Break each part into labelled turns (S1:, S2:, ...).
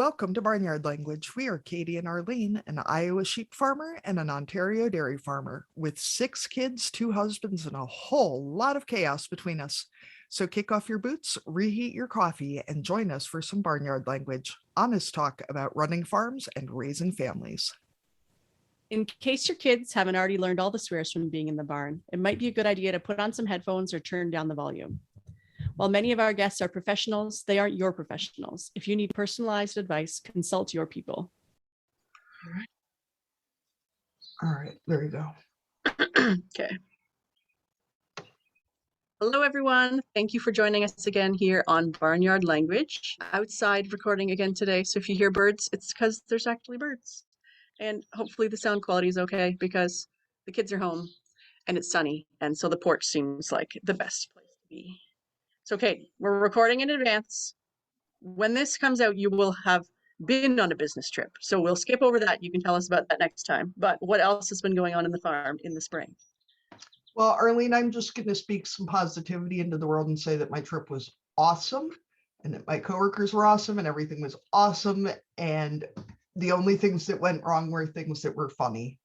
S1: Welcome to Barnyard Language. We are Katie and Arlene, an Iowa sheep farmer and an Ontario dairy farmer with 6 kids, 2 husbands, and a whole lot of chaos between us. So kick off your boots, reheat your coffee, and join us for some Barnyard Language, honest talk about running farms and raising families.
S2: In case your kids haven't already learned all the swears from being in the barn, it might be a good idea to put on some headphones or turn down the volume. While many of our guests are professionals, they aren't your professionals. If you need personalized advice, consult your people.
S1: All right, there you go.
S2: Okay. Hello, everyone. Thank you for joining us again here on Barnyard Language. Outside recording again today. So if you hear birds, it's because there's actually birds. And hopefully the sound quality is okay because the kids are home and it's sunny. And so the porch seems like the best place to be. So, okay, we're recording in advance. When this comes out, you will have been on a business trip. So we'll skip over that. You can tell us about that next time. But what else has been going on in the farm in the spring?
S1: Well, Arlene, I'm just going to speak some positivity into the world and say that my trip was awesome and that my coworkers were awesome and everything was awesome. And the only things that went wrong were things that were funny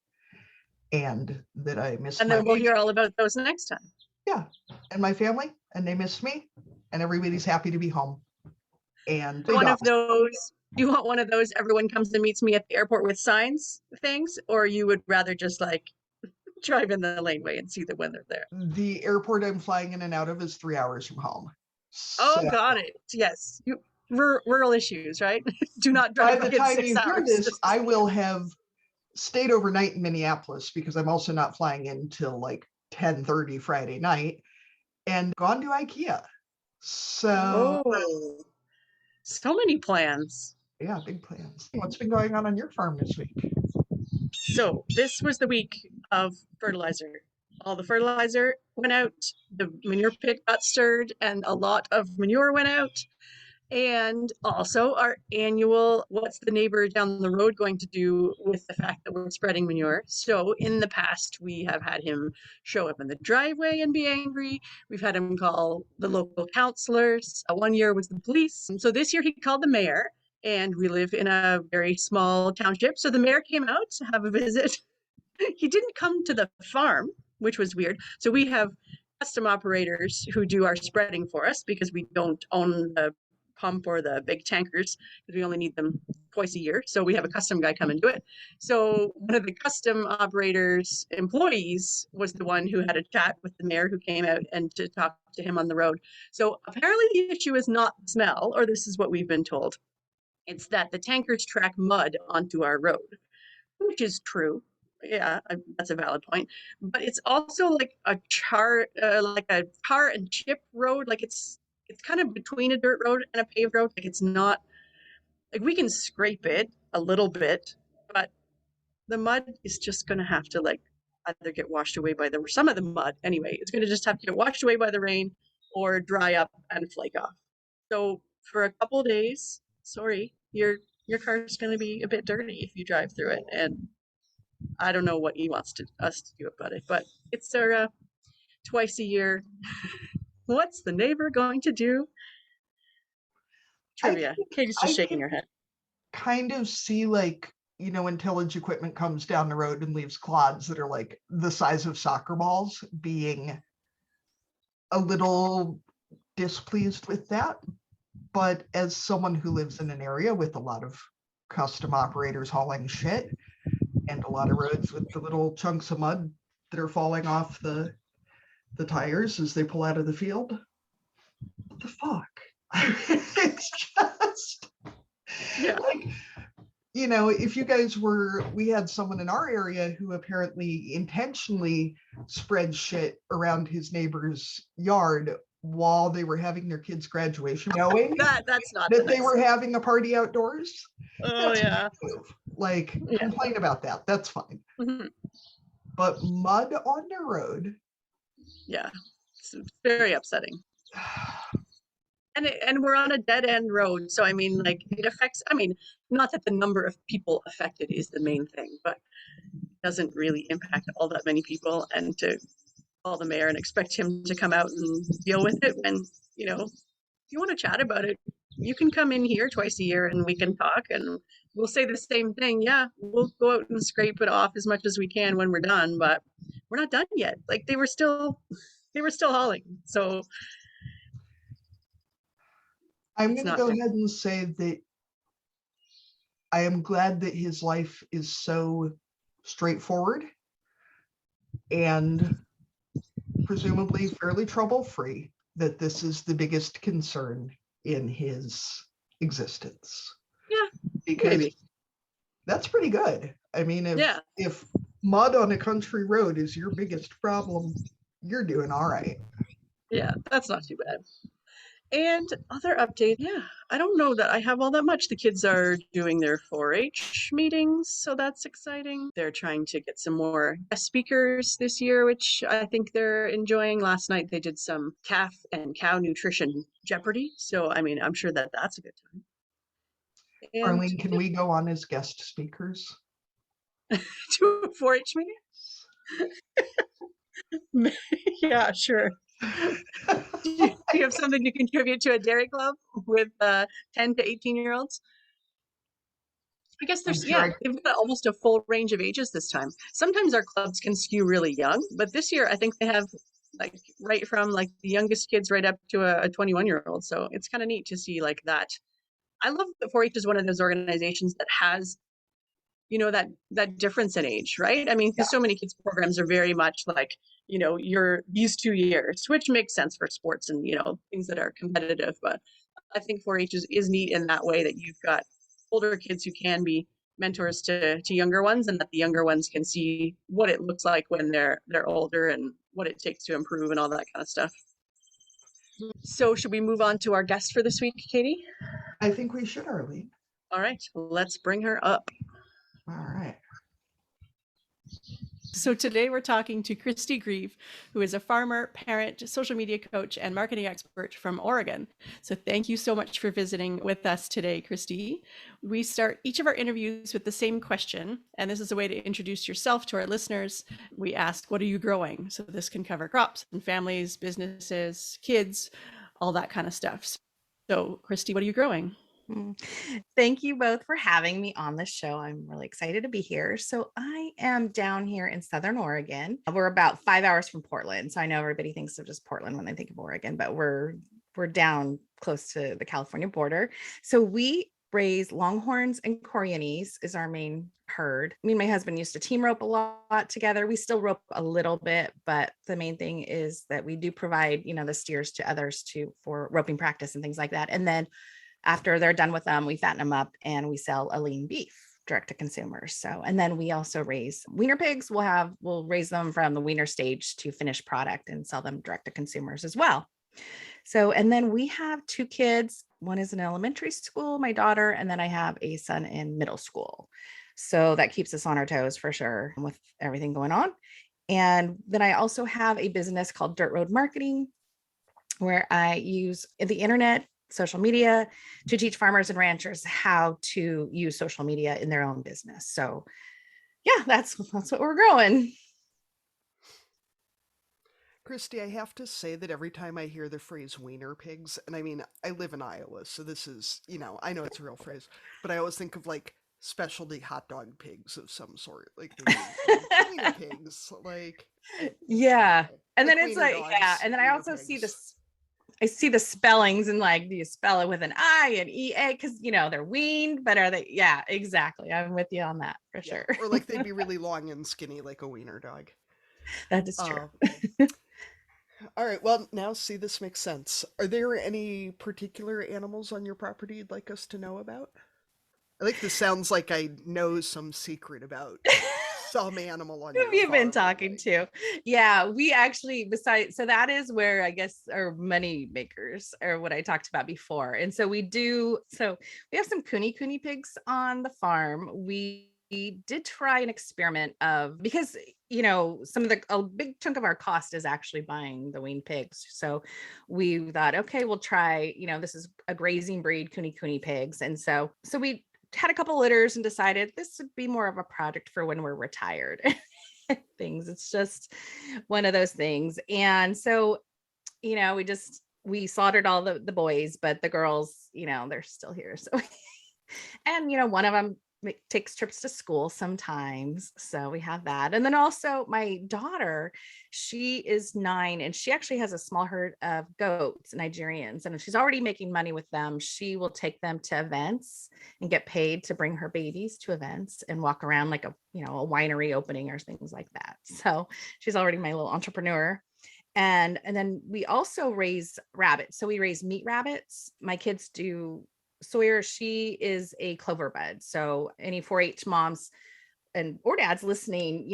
S1: and that I missed.
S2: And then we'll hear all about those next time.
S1: Yeah, and my family, and they missed me, and everybody's happy to be home. And
S2: one of those, you want one of those everyone comes and meets me at the airport with signs things, or you would rather just like drive in the laneway and see them when they're there?
S1: The airport I'm flying in and out of is 3 hours from home.
S2: So, oh, got it. Yes. Rural issues, right? Do not drive.
S1: By the time you hear this, I will have stayed overnight in Minneapolis because I'm also not flying in till like 10:30 Friday night and gone to IKEA. So,
S2: so many plans.
S1: Yeah, big plans. What's been going on your farm this week?
S2: So this was the week of fertilizer. All the fertilizer went out, the manure pit got stirred, and a lot of manure went out. And also our annual, what's the neighbor down the road going to do with the fact that we're spreading manure? So in the past, we have had him show up in the driveway and be angry. We've had him call the local counselors. One year was the police. And so this year he called the mayor, and we live in a very small township. So the mayor came out to have a visit. He didn't come to the farm, which was weird. So we have custom operators who do our spreading for us because we don't own the pump or the big tankers because we only need them twice a year. So we have a custom guy come and do it. So one of the custom operators employees was the one who had a chat with the mayor who came out and to talk to him on the road. So apparently the issue is not the smell, or this is what we've been told. It's that the tankers track mud onto our road, which is true. Yeah, that's a valid point. But it's also like a tar and chip road. Like it's kind of between a dirt road and a paved road. Like it's not, like we can scrape it a little bit, but the mud is just going to have to like either get washed away by some of the mud anyway. It's going to just have to get washed away by the rain or dry up and flake off. So for a couple of days, sorry, your car is going to be a bit dirty if you drive through it. And I don't know what he wants us to do about it, but it's our twice a year. What's the neighbor going to do? Trivia. Katie's just shaking her head.
S1: Kind of see like, when tillage equipment comes down the road and leaves clods that are like the size of soccer balls, being a little displeased with that. But as someone who lives in an area with a lot of custom operators hauling shit and a lot of roads with the little chunks of mud that are falling off the tires as they pull out of the field, what the fuck? It's just like, if you guys we had someone in our area who apparently intentionally spread shit around his neighbor's yard while they were having their kids' graduation, knowing
S2: that's not
S1: that they were having a party outdoors.
S2: Oh, yeah.
S1: Complain about that. That's fine. Mm-hmm. But mud on the road.
S2: Yeah, it's very upsetting. And we're on a dead end road. So, I mean, like it affects, not that the number of people affected is the main thing, but it doesn't really impact all that many people. And to call the mayor and expect him to come out and deal with it when, if you want to chat about it, you can come in here twice a year and we can talk and we'll say the same thing. Yeah, we'll go out and scrape it off as much as we can when we're done, but we're not done yet. Like they were still hauling. So
S1: I'm
S2: it's
S1: going to
S2: not
S1: go
S2: fair.
S1: ahead and say that I am glad that his life is so straightforward and presumably fairly trouble-free, that this is the biggest concern in his existence.
S2: Yeah,
S1: Because
S2: maybe.
S1: that's pretty good. I mean,
S2: Yeah.
S1: if mud on a country road is your biggest problem, you're doing all right.
S2: Yeah, that's not too bad. And other update, yeah, I don't know that I have all that much. The kids are doing their 4-H meetings, so that's exciting. They're trying to get some more guest speakers this year, which I think they're enjoying. Last night they did some calf and cow nutrition Jeopardy, so I mean, I'm sure that that's a good time. And
S1: Arlene, can we go on as guest speakers?
S2: to a 4-H meeting? Yeah, sure. Do you have something to contribute to a dairy club with 10 to 18-year-olds? I guess
S1: I'm
S2: there's,
S1: sure
S2: yeah, they've got almost a full range of ages this time. Sometimes our clubs can skew really young, but this year I think they have like right from like the youngest kids right up to a 21-year-old. So it's kind of neat to see like that. I love that 4-H is one of those organizations that has, that difference in age, right? I mean,
S1: yeah.
S2: because so many kids programs are very much like, you're these 2 years, which makes sense for sports and, things that are competitive. But I think 4-H is neat in that way that you've got older kids who can be mentors to younger ones, and that the younger ones can see what it looks like when they're older and what it takes to improve and all that kind of stuff. So should we move on to our guest for this week, Katie?
S1: I think we should, Arlene.
S2: All right, let's bring her up.
S1: All right.
S3: So today we're talking to Kristi Grieve, who is a farmer, parent, social media coach, and marketing expert from Oregon. So thank you so much for visiting with us today, Kristi. We start each of our interviews with the same question, and this is a way to introduce yourself to our listeners. We ask, what are you growing? So this can cover crops and families, businesses, kids, all that kind of stuff. So Kristi, what are you growing?
S4: Thank you both for having me on the show. I'm really excited to be here. So I am down here in Southern Oregon. We're about 5 hours from Portland. So I know everybody thinks of just Portland when they think of Oregon, but we're down close to the California border. So we raise longhorns and Corrientes is our main herd. Me and my husband used to team rope a lot together. We still rope a little bit, but the main thing is that we do provide, the steers to others for roping practice and things like that. And then after they're done with them, we fatten them up and we sell a lean beef direct to consumers. So, and then we also raise wiener pigs. We'll raise them from the wiener stage to finished product and sell them direct to consumers as well. So, and then we have 2 kids. One is in elementary school, my daughter, and then I have a son in middle school. So that keeps us on our toes for sure with everything going on. And then I also have a business called Dirt Road Marketing, where I use the internet, social media to teach farmers and ranchers how to use social media in their own business. So yeah, that's what we're growing.
S1: Kristi, I have to say that every time I hear the phrase wiener pigs, and I mean, I live in Iowa, so this is, I know it's a real phrase, but I always think of like specialty hot dog pigs of some sort, like wiener pigs, like.
S4: Yeah. And
S1: like
S4: then it's like,
S1: dogs,
S4: yeah. And then I also
S1: pigs.
S4: I see the spellings and like, do you spell it with an I and EA? Because, they're weaned, but are they? Yeah, exactly. I'm with you on that for sure.
S1: Or like they'd be really long and skinny like a wiener dog.
S4: That is true.
S1: All right. Well, now see, this makes sense. Are there any particular animals on your property you'd like us to know about? I think this sounds like I know some secret about some animal on your
S4: Who have you been
S1: farm,
S4: talking to? Yeah, we actually, so that is where I guess our money makers are what I talked about before. And so we have some cooney pigs on the farm. We did try an experiment because some of a big chunk of our cost is actually buying the weaned pigs. So we thought, okay, we'll try, this is a grazing breed, cooney pigs. And so we had a couple litters and decided this would be more of a project for when we're retired. Things. It's just one of those things. And so, we we slaughtered all the boys, but the girls, they're still here. So, and, one of them takes trips to school sometimes. So we have that. And then also my daughter, she is 9 and she actually has a small herd of goats, Nigerians. And if she's already making money with them, she will take them to events and get paid to bring her babies to events and walk around like a winery opening or things like that. So she's already my little entrepreneur. And then we also raise rabbits. So we raise meat rabbits. My kids do. Sawyer, she is a clover bud. So any 4-H moms or dads listening,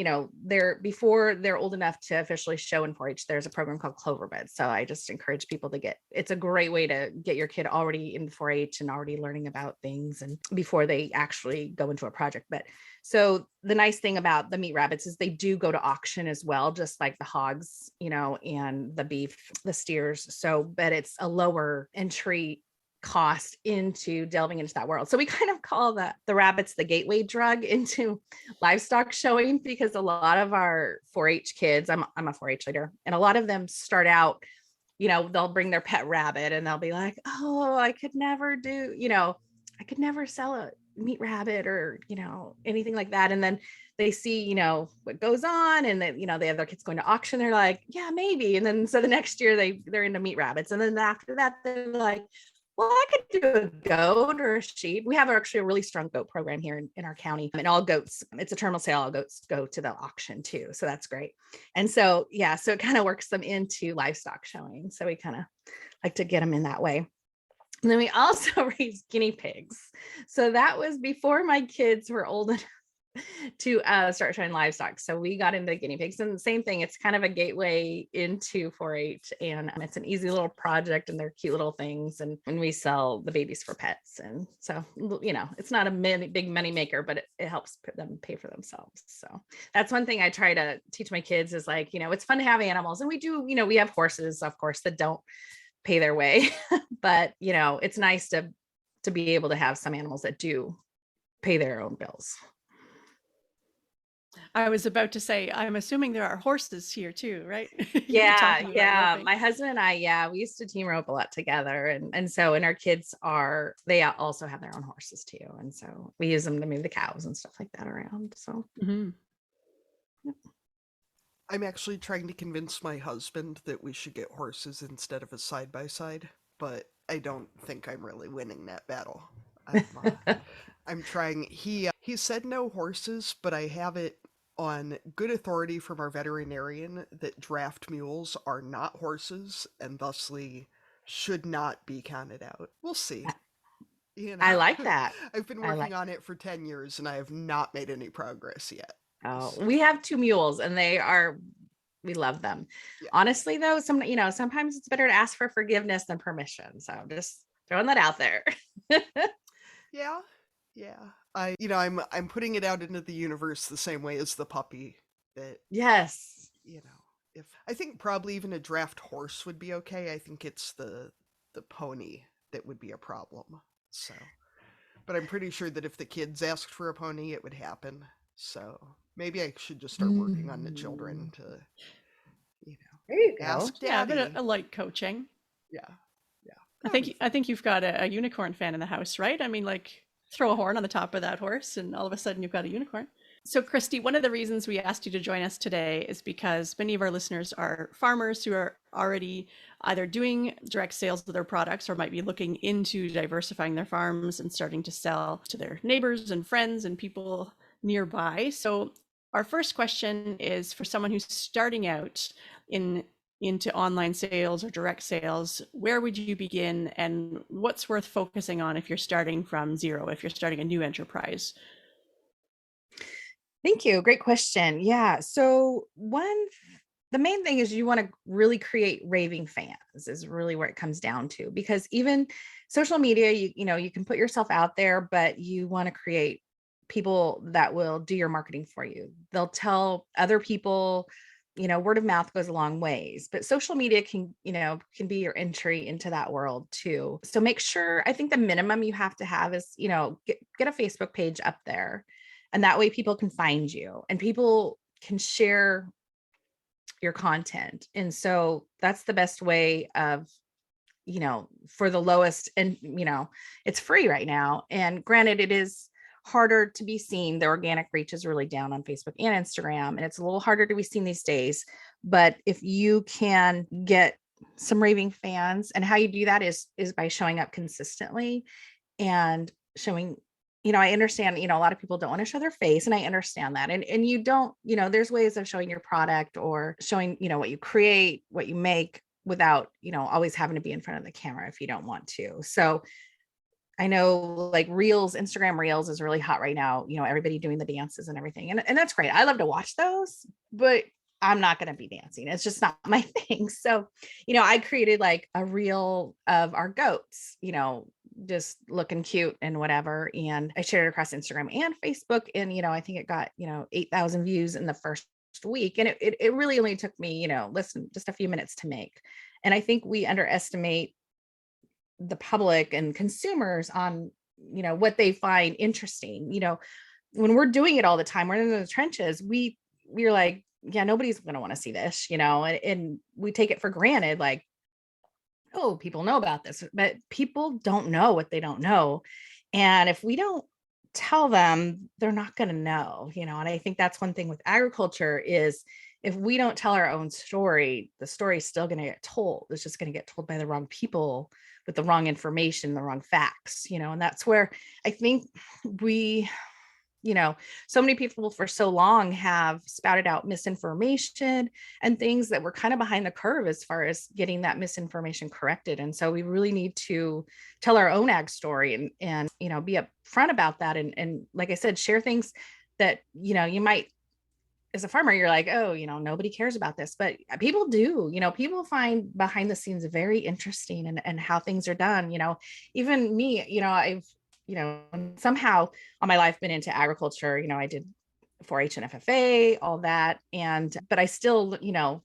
S4: before they're old enough to officially show in 4-H, there's a program called Clover Bud. So I just encourage people to it's a great way to get your kid already in 4-H and already learning about things and before they actually go into a project. But so the nice thing about the meat rabbits is they do go to auction as well, just like the hogs, and the beef, the steers. So, but it's a lower entry cost into delving into that world. So we kind of call the rabbits the gateway drug into livestock showing, because a lot of our 4-H kids, I'm a 4-H leader, and a lot of them start out, they'll bring their pet rabbit and they'll be like, oh, I could never sell a meat rabbit or, anything like that. And then they see, what goes on, and then, they have their kids going to auction. They're like, yeah, maybe. And then so the next year they're into meat rabbits. And then after that, they're like, well, I could do a goat or a sheep. We have actually a really strong goat program here in our county, and all goats, it's a terminal sale. All goats go to the auction too. So that's great. And so, yeah, so it kind of works them into livestock showing. So we kind of like to get them in that way. And then we also raise guinea pigs. So that was before my kids were old enough to start showing livestock. So we got into guinea pigs, and the same thing. It's kind of a gateway into 4-H, and it's an easy little project, and they're cute little things. And we sell the babies for pets, and so it's not a big money maker, but it helps them pay for themselves. So that's one thing I try to teach my kids is like, it's fun to have animals, and we do. We have horses, of course, that don't pay their way, but it's nice to be able to have some animals that do pay their own bills.
S3: I was about to say, I'm assuming there are horses here too, right?
S4: Yeah. My husband and I, we used to team rope a lot together. And so, and our kids they also have their own horses too. And so we use them to move the cows and stuff like that around. So.
S3: Mm-hmm.
S4: Yep.
S1: I'm actually trying to convince my husband that we should get horses instead of a side-by-side, but I don't think I'm really winning that battle. I'm trying. He said no horses, but I have it on good authority from our veterinarian that draft mules are not horses and thusly should not be counted out. We'll see.
S4: I like that.
S1: I've been working on it for 10 years and I have not made any progress yet.
S4: Oh, we have 2 mules and we love them. Yeah. Honestly though, sometimes it's better to ask for forgiveness than permission. So just throwing that out there.
S1: Yeah. I'm putting it out into the universe the same way as the puppy. That
S4: yes,
S1: if I think probably even a draft horse would be okay. I think it's the pony that would be a problem. So, but I'm pretty sure that if the kids asked for a pony, it would happen. So maybe I should just start working on the children to,
S4: there you go.
S1: Ask Daddy.
S3: Yeah, but a light coaching.
S1: Yeah.
S3: I think you've got a unicorn fan in the house, right? I mean, like, throw a horn on the top of that horse and all of a sudden you've got a unicorn. So Kristi, one of the reasons we asked you to join us today is because many of our listeners are farmers who are already either doing direct sales of their products or might be looking into diversifying their farms and starting to sell to their neighbors and friends and people nearby. So our first question is for someone who's starting out into online sales or direct sales. Where would you begin, and what's worth focusing on if you're starting from zero, if you're starting a new enterprise?
S4: Thank you. Great question. Yeah. So the main thing is you want to really create raving fans is really where it comes down to, because even social media, you can put yourself out there, but you want to create people that will do your marketing for you. They'll tell other people, word of mouth goes a long ways, but social media can be your entry into that world too. So make sure, I think the minimum you have to have is, get a Facebook page up there. And that way people can find you and people can share your content. And so that's the best way of for the lowest, and, it's free right now. And granted, it is harder to be seen. The organic reach is really down on Facebook and Instagram, and it's a little harder to be seen these days. But if you can get some raving fans, and how you do that is by showing up consistently and showing, I understand, a lot of people don't want to show their face, and I understand that. And you don't, there's ways of showing your product or showing, what you create, what you make, without, always having to be in front of the camera if you don't want to. So I know, like, Reels, Instagram Reels is really hot right now, everybody doing the dances and everything. And that's great. I love to watch those, but I'm not going to be dancing. It's just not my thing. So, I created like a reel of our goats, just looking cute and whatever. And I shared it across Instagram and Facebook. And, I think it got, 8,000 views in the first week. And it really only took me, listen, just a few minutes to make. And I think we underestimate the public and consumers on, what they find interesting. When we're doing it all the time, we're in the trenches, we're like, yeah, nobody's going to want to see this, and we take it for granted. Like, oh, people know about this, but people don't know what they don't know. And if we don't tell them, they're not going to know, and I think that's one thing with agriculture is, if we don't tell our own story, the story's still going to get told. It's just going to get told by the wrong people with the wrong information, the wrong facts, and that's where I think we, so many people for so long have spouted out misinformation and things that were kind of behind the curve as far as getting that misinformation corrected. And so we really need to tell our own ag story and be upfront about that. And like I said, share things that, you might, as a farmer, you're like, oh, nobody cares about this, but people do. People find behind the scenes very interesting, and how things are done. Even me, I've, somehow all my life been into agriculture. I did 4-H and FFA, all that. But I still,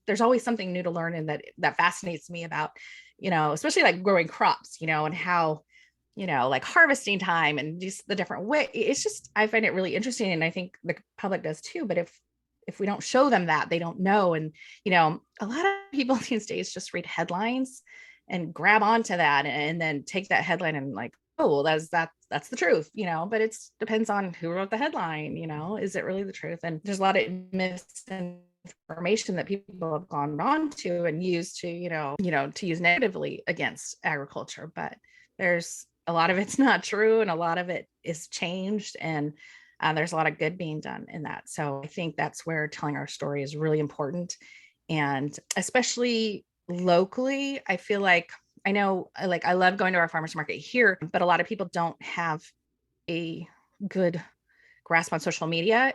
S4: there's always something new to learn, and that fascinates me about, especially like growing crops, and how, like harvesting time and just the different way. It's just, I find it really interesting. And I think the public does too. But if we don't show them that, they don't know. And, a lot of people these days just read headlines and grab onto that and then take that headline and like, oh, well, that's the truth, but it depends on who wrote the headline, is it really the truth? And there's a lot of misinformation that people have gone on to and used to, to use negatively against agriculture. But there's a lot of it's not true, and a lot of it is changed, and there's a lot of good being done in that. So I think that's where telling our story is really important. And especially locally, I feel like, I know, like, I love going to our farmers market here, but a lot of people don't have a good grasp on social media.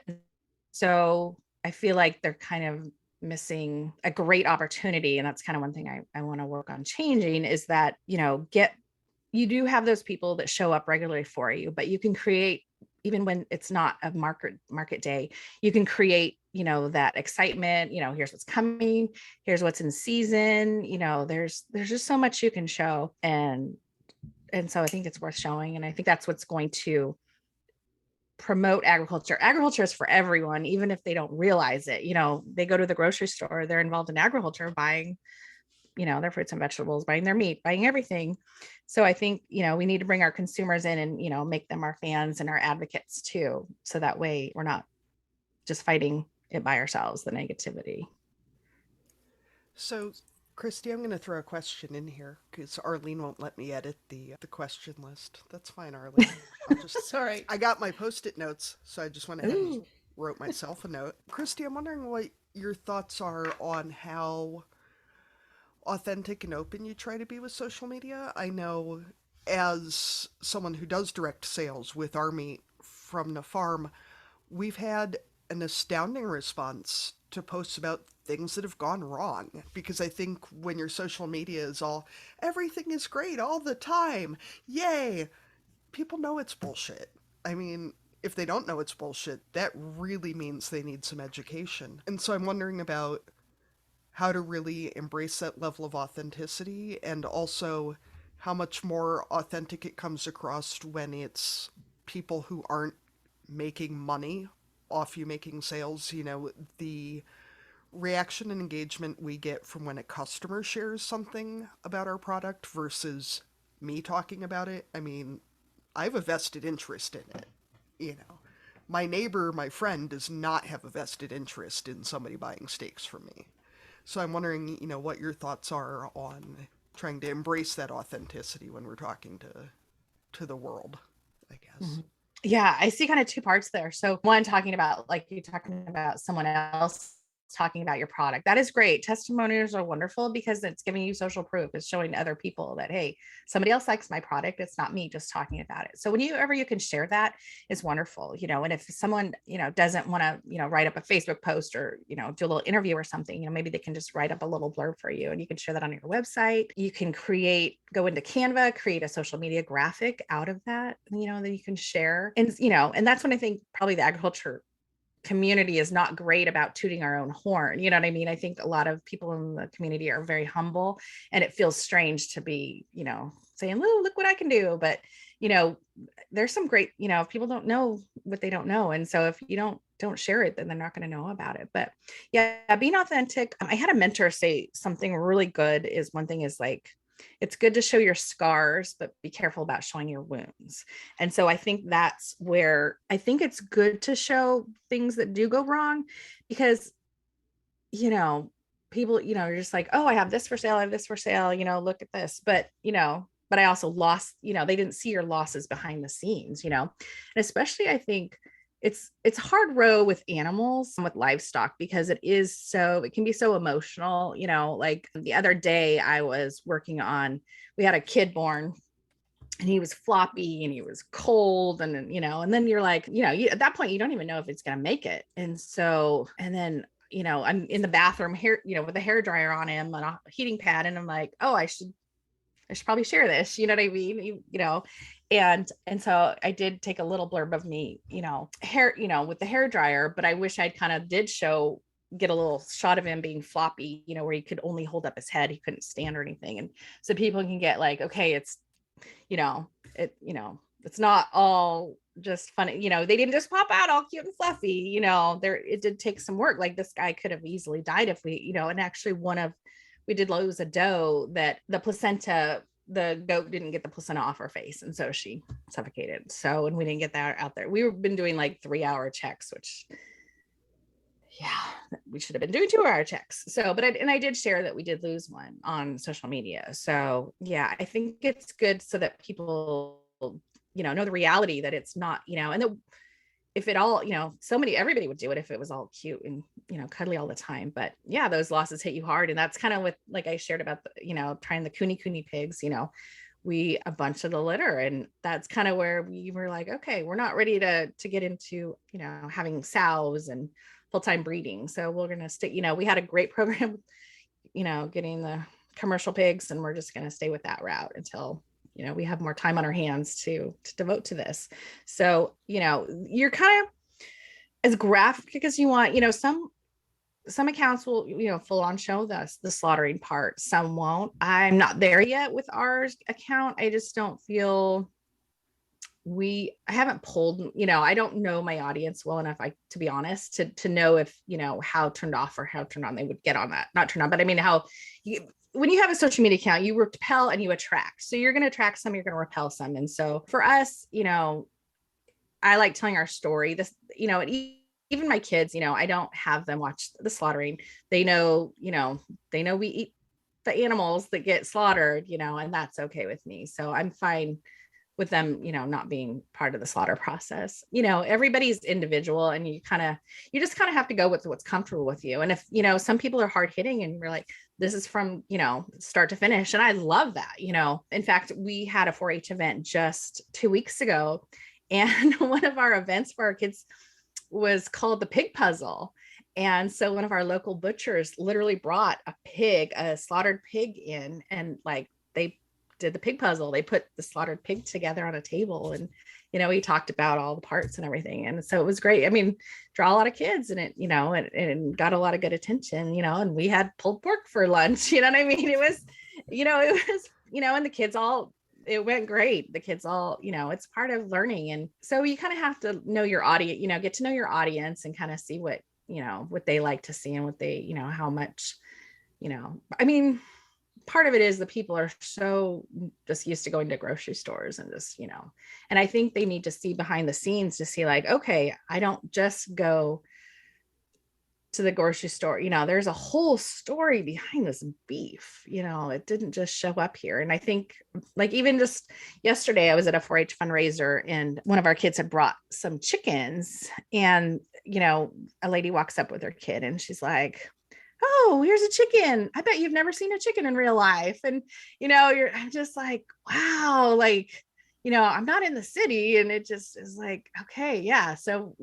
S4: So I feel like they're kind of missing a great opportunity. And that's kind of one thing I want to work on changing, is that, you do have those people that show up regularly for you, but you can create, even when it's not a market day, you can create, that excitement, here's what's coming, here's what's in season, there's just so much you can show. And so I think it's worth showing. And I think that's what's going to promote agriculture. Agriculture is for everyone, even if they don't realize it. They go to the grocery store, they're involved in agriculture, buying, their fruits and vegetables, buying their meat, buying everything. So I think, we need to bring our consumers in and, make them our fans and our advocates too. So that way we're not just fighting it by ourselves, the negativity.
S1: So, Kristi, I'm going to throw a question in here because Arlene won't let me edit the question list. That's fine, Arlene. I'll just,
S3: Sorry.
S1: I got my Post-it notes, so I just went ahead and wrote myself a note. Kristi, I'm wondering what your thoughts are on how authentic and open you try to be with social media. I know, as someone who does direct sales with our meat from the farm, we've had an astounding response to posts about things that have gone wrong. Because I think when your social media is all, everything is great all the time, yay, people know it's bullshit. I mean, if they don't know it's bullshit, that really means they need some education. And so I'm wondering about how to really embrace that level of authenticity, and also how much more authentic it comes across when it's people who aren't making money off you making sales. The reaction and engagement we get from when a customer shares something about our product versus me talking about it. I mean, I have a vested interest in it. You know, my neighbor, my friend, does not have a vested interest in somebody buying steaks from me. So I'm wondering, what your thoughts are on trying to embrace that authenticity when we're talking to the world, I guess.
S4: Yeah, I see kind of two parts there. So one, talking about like you talking about someone else talking about your product. That is great. Testimonials are wonderful because it's giving you social proof. It's showing to other people that, hey, somebody else likes my product. It's not me just talking about it. So whenever you can share that is wonderful, and if someone, doesn't want to, write up a Facebook post or, do a little interview or something, maybe they can just write up a little blurb for you and you can share that on your website. You can go into Canva, create a social media graphic out of that, that you can share. And, and that's when I think probably the agriculture community is not great about tooting our own horn. You know what I mean? I think a lot of people in the community are very humble and it feels strange to be, saying, "Ooh, look what I can do." But, there's some great, if people don't know what they don't know. And so if you don't share it, then they're not going to know about it. But yeah, being authentic. I had a mentor say something really good is one thing is like, it's good to show your scars, but be careful about showing your wounds. And so I think that's where I think it's good to show things that do go wrong because, people, you're just like, oh, I have this for sale. I have this for sale, look at this. But, but I also lost, they didn't see your losses behind the scenes, and especially I think it's hard row with animals and with livestock because it can be so emotional, like the other day I was working on, we had a kid born and he was floppy and he was cold and then you're like, at that point, you don't even know if it's going to make it. And then, I'm in the bathroom here, with a hair dryer on him and a heating pad. And I'm like, oh, I should probably share this, you know what I mean? And so I did take a little blurb of me, hair, with the hair dryer, but I wish I'd kind of get a little shot of him being floppy, where he could only hold up his head. He couldn't stand or anything. And so people can get like, okay, it's, it's not all just funny, they didn't just pop out all cute and fluffy, it did take some work. Like this guy could have easily died if we, and actually we did lose a doe that the goat didn't get the placenta off her face. And so she suffocated. So, and we didn't get that out there. We've been doing like 3-hour checks, which we should have been doing 2-hour checks. So, but I did share that we did lose one on social media. So yeah, I think it's good so that people, know the reality that it's not, and that if it all, everybody would do it if it was all cute and, cuddly all the time. But yeah, those losses hit you hard. And that's kind of with, like I shared about, trying the cooney pigs, we a bunch of the litter. And that's kind of where we were like, okay, we're not ready to get into, having sows and full-time breeding. So we're going to stay, we had a great program, getting the commercial pigs, and we're just going to stay with that route until we have more time on our hands to devote to this. So, you're kind of as graphic as you want, some accounts will, full on show the slaughtering part. Some won't. I'm not there yet with our account. I just don't feel I haven't pulled, I don't know my audience well enough, to be honest, to know if, how turned off or how turned on they would get on that. Not turned on, but I mean, when you have a social media account, you repel and you attract. So you're going to attract some, you're going to repel some. And so for us, I like telling our story. This, even my kids, I don't have them watch the slaughtering. They know we eat the animals that get slaughtered, and that's okay with me. So I'm fine with them, not being part of the slaughter process. Everybody's individual, and you just kind of have to go with what's comfortable with you. And if, some people are hard hitting and we're like, this is from, start to finish. And I love that, in fact, we had a 4-H event just 2 weeks ago. And one of our events for our kids was called the pig puzzle. And so one of our local butchers literally brought a slaughtered pig in, and like they did the pig puzzle. They put the slaughtered pig together on a table, and he talked about all the parts and everything. And so it was great. I mean, draw a lot of kids, and it, and got a lot of good attention, and we had pulled pork for lunch. You know what I mean? It was, and the kids it went great. The kids all, it's part of learning. And so you kind of have to know your audience, get to know your audience and kind of see what what they like to see and what they, how much, I mean, part of it is the people are so just used to going to grocery stores and just, and I think they need to see behind the scenes to see like, okay, I don't just go to the grocery store, there's a whole story behind this beef, it didn't just show up here. And I think like even just yesterday, I was at a 4-H fundraiser and one of our kids had brought some chickens and, a lady walks up with her kid and she's like, oh, here's a chicken. I bet you've never seen a chicken in real life. And, I'm just like, wow, like, I'm not in the city. And it just is like, okay, yeah. So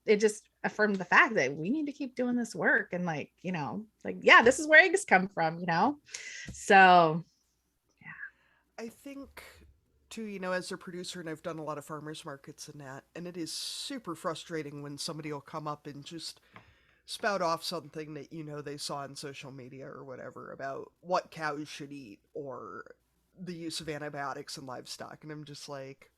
S4: it just affirmed the fact that we need to keep doing this work. And like, yeah, this is where eggs come from, So, yeah.
S1: I think too, as a producer, and I've done a lot of farmers markets and that, and it is super frustrating when somebody will come up and just spout off something that they saw on social media or whatever about what cows should eat or the use of antibiotics in livestock, and I'm just like,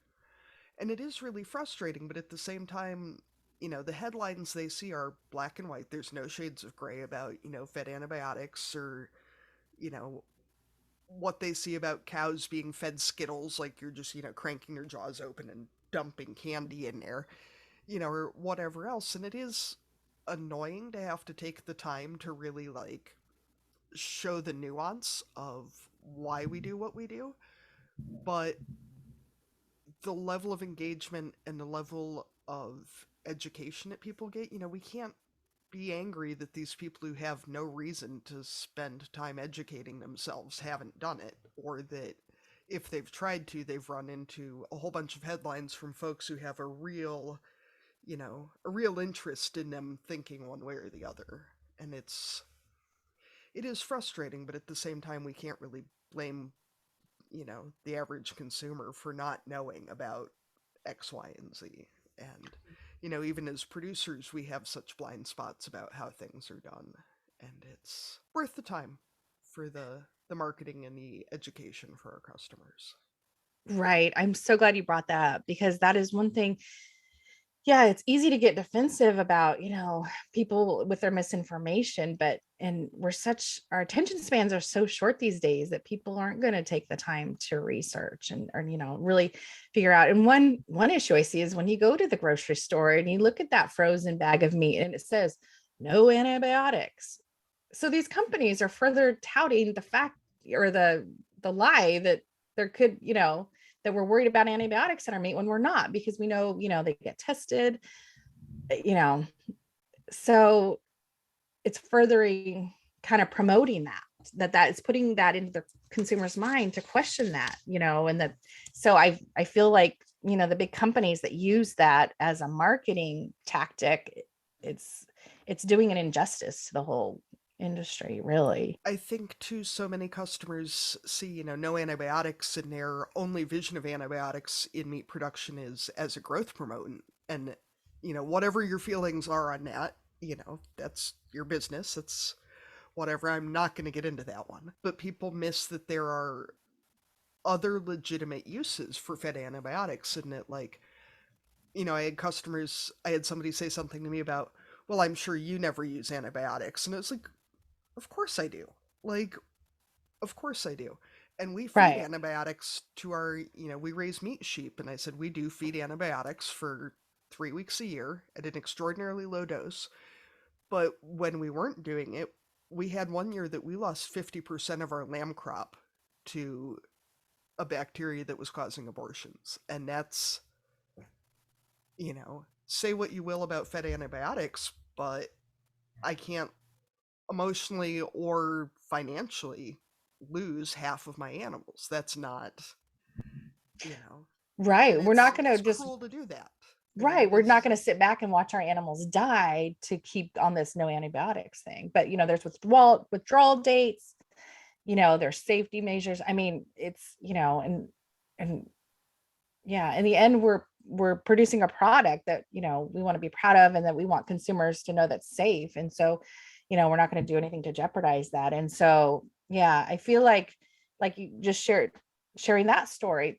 S1: and it is really frustrating, but at the same time, the headlines they see are black and white. There's no shades of gray about fed antibiotics or what they see about cows being fed Skittles, like you're just cranking your jaws open and dumping candy in there, or whatever else. And it is annoying to have to take the time to really like show the nuance of why we do what we do, but the level of engagement and the level of education that people get, we can't be angry that these people who have no reason to spend time educating themselves haven't done it, or that if they've tried to, they've run into a whole bunch of headlines from folks who have a real interest in them thinking one way or the other. And it is frustrating, but at the same time, we can't really blame, the average consumer for not knowing about X, Y, and Z. And, even as producers, we have such blind spots about how things are done. And it's worth the time for the marketing and the education for our customers.
S4: Right. I'm so glad you brought that up because that is one thing. Yeah, it's easy to get defensive about, people with their misinformation, and our attention spans are so short these days that people aren't going to take the time to research or really figure out. And one issue I see is when you go to the grocery store and you look at that frozen bag of meat and it says no antibiotics. So these companies are further touting the fact or the lie that there could, that we're worried about antibiotics in our meat when we're not, because we know, they get tested, so it's furthering kind of promoting that is putting that into the consumer's mind to question that, and that, so I feel like, the big companies that use that as a marketing tactic, it's doing an injustice to the whole industry, really.
S1: I think too, so many customers see, no antibiotics, and their only vision of antibiotics in meat production is as a growth promotant. And, whatever your feelings are on that, that's your business. It's whatever. I'm not going to get into that one. But people miss that there are other legitimate uses for fed antibiotics, and that, like, I had somebody say something to me about, well, I'm sure you never use antibiotics. And it's like, of course I do. Like, of course I do. And we feed antibiotics to our, we raise meat sheep. And I said, we do feed antibiotics for 3 weeks a year at an extraordinarily low dose. But when we weren't doing it, we had one year that we lost 50% of our lamb crop to a bacteria that was causing abortions. And that's, say what you will about fed antibiotics, but I can't emotionally or financially lose half of my animals. That's not,
S4: right. We're not going to just
S1: cruel to do that.
S4: Right. We're not going to sit back and watch our animals die to keep on this no antibiotics thing. But, there's withdrawal dates, there's safety measures. I mean, it's, and yeah, in the end, we're producing a product that, we want to be proud of and that we want consumers to know that's safe. And so, we're not going to do anything to jeopardize that. And so, yeah, I feel like you just sharing that story,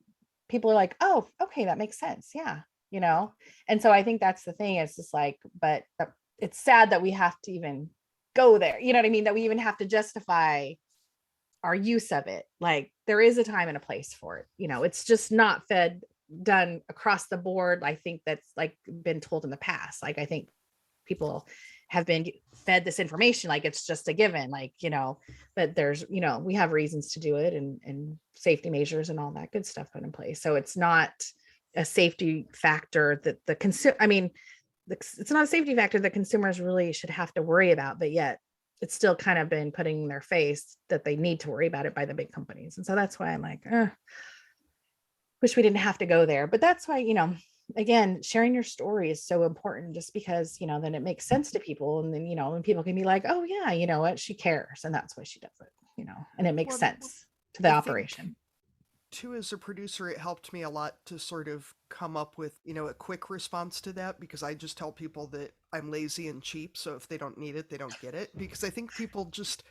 S4: people are like, oh, okay, that makes sense. Yeah. And so I think that's the thing. It's just like, but it's sad that we have to even go there. You know what I mean? That we even have to justify our use of it. Like there is a time and a place for it. You know, it's just not done across the board. I think that's like been told in the past. Like I think people have been fed this information like it's just a given, like, you know, but there's, you know, we have reasons to do it and safety measures and all that good stuff put in place. So it's not a safety factor that the consumer, I mean, it's not a safety factor that consumers really should have to worry about, but yet it's still kind of been putting in their face that they need to worry about it by the big companies. And so that's why I'm like, wish we didn't have to go there. But that's why, you know, again, sharing your story is so important, just because, you know, then it makes sense to people. And then, you know, when people can be like, oh yeah, you know what, she cares. And that's why she does it, you know, and it makes sense to the operation.
S1: Too, as a producer, it helped me a lot to sort of come up with, you know, a quick response to that, because I just tell people that I'm lazy and cheap. So if they don't need it, they don't get it. Because I think people just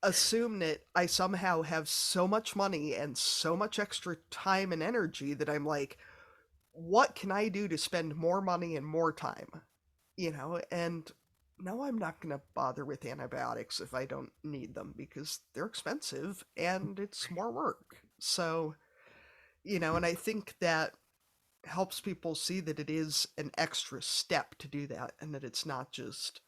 S1: assume that I somehow have so much money and so much extra time and energy that I'm like, what can I do to spend more money and more time? You know, and no, I'm not going to bother with antibiotics if I don't need them, because they're expensive and it's more work. So, you know, and I think that helps people see that it is an extra step to do that, and that it's not just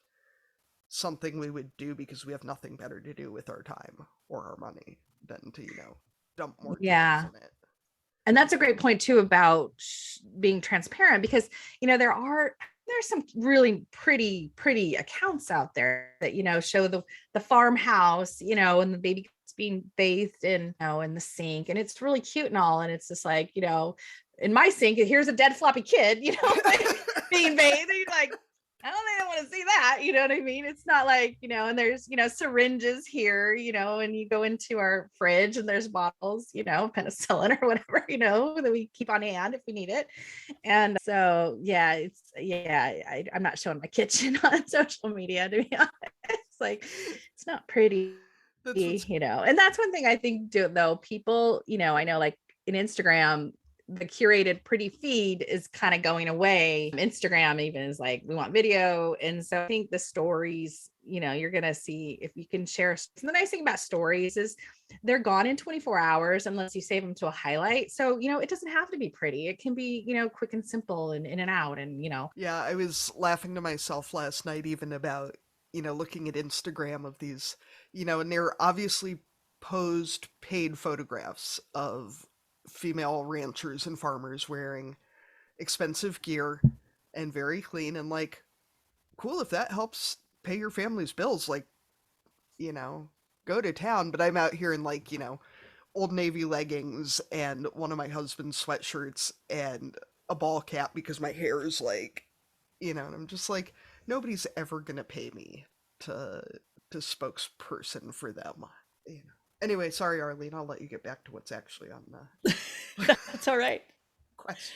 S1: something we would do because we have nothing better to do with our time or our money than to, you know, dump more
S4: Yeah.
S1: chemicals in it.
S4: And that's a great point too about being transparent, because, you know, there's some really pretty accounts out there that, you know, show the farmhouse, you know, and the baby being bathed in, you know, in the sink, and it's really cute and all. And it's just like, you know, in my sink, here's a dead floppy kid, you know, like, being bathed. And you're like, I don't think I want to see that. You know what I mean? It's not like, you know, and there's, you know, syringes here, you know, and you go into our fridge and there's bottles, you know, penicillin or whatever, you know, that we keep on hand if we need it. And so, yeah, I'm not showing my kitchen on social media, to be honest. It's like, it's not pretty, you know, and that's one thing I think though, people, you know, I know like in Instagram, the curated pretty feed is kind of going away. Instagram even is like, we want video. And so I think the stories, you know, you're going to see if you can share. The nice thing about stories is they're gone in 24 hours unless you save them to a highlight. So, you know, it doesn't have to be pretty. It can be, you know, quick and simple and in and out, and, you know.
S1: Yeah, I was laughing to myself last night even about, you know, looking at Instagram of these, you know, and they're obviously posed paid photographs of female ranchers and farmers wearing expensive gear and very clean, and like, cool, if that helps pay your family's bills, like, you know, go to town. But I'm out here in, like, you know, Old Navy leggings and one of my husband's sweatshirts and a ball cap because my hair is like, you know, and I'm just like, nobody's ever gonna pay me to spokesperson for them, you know. Anyway, sorry, Arlene, I'll let you get back to what's actually on the
S3: That's all right.
S1: questions.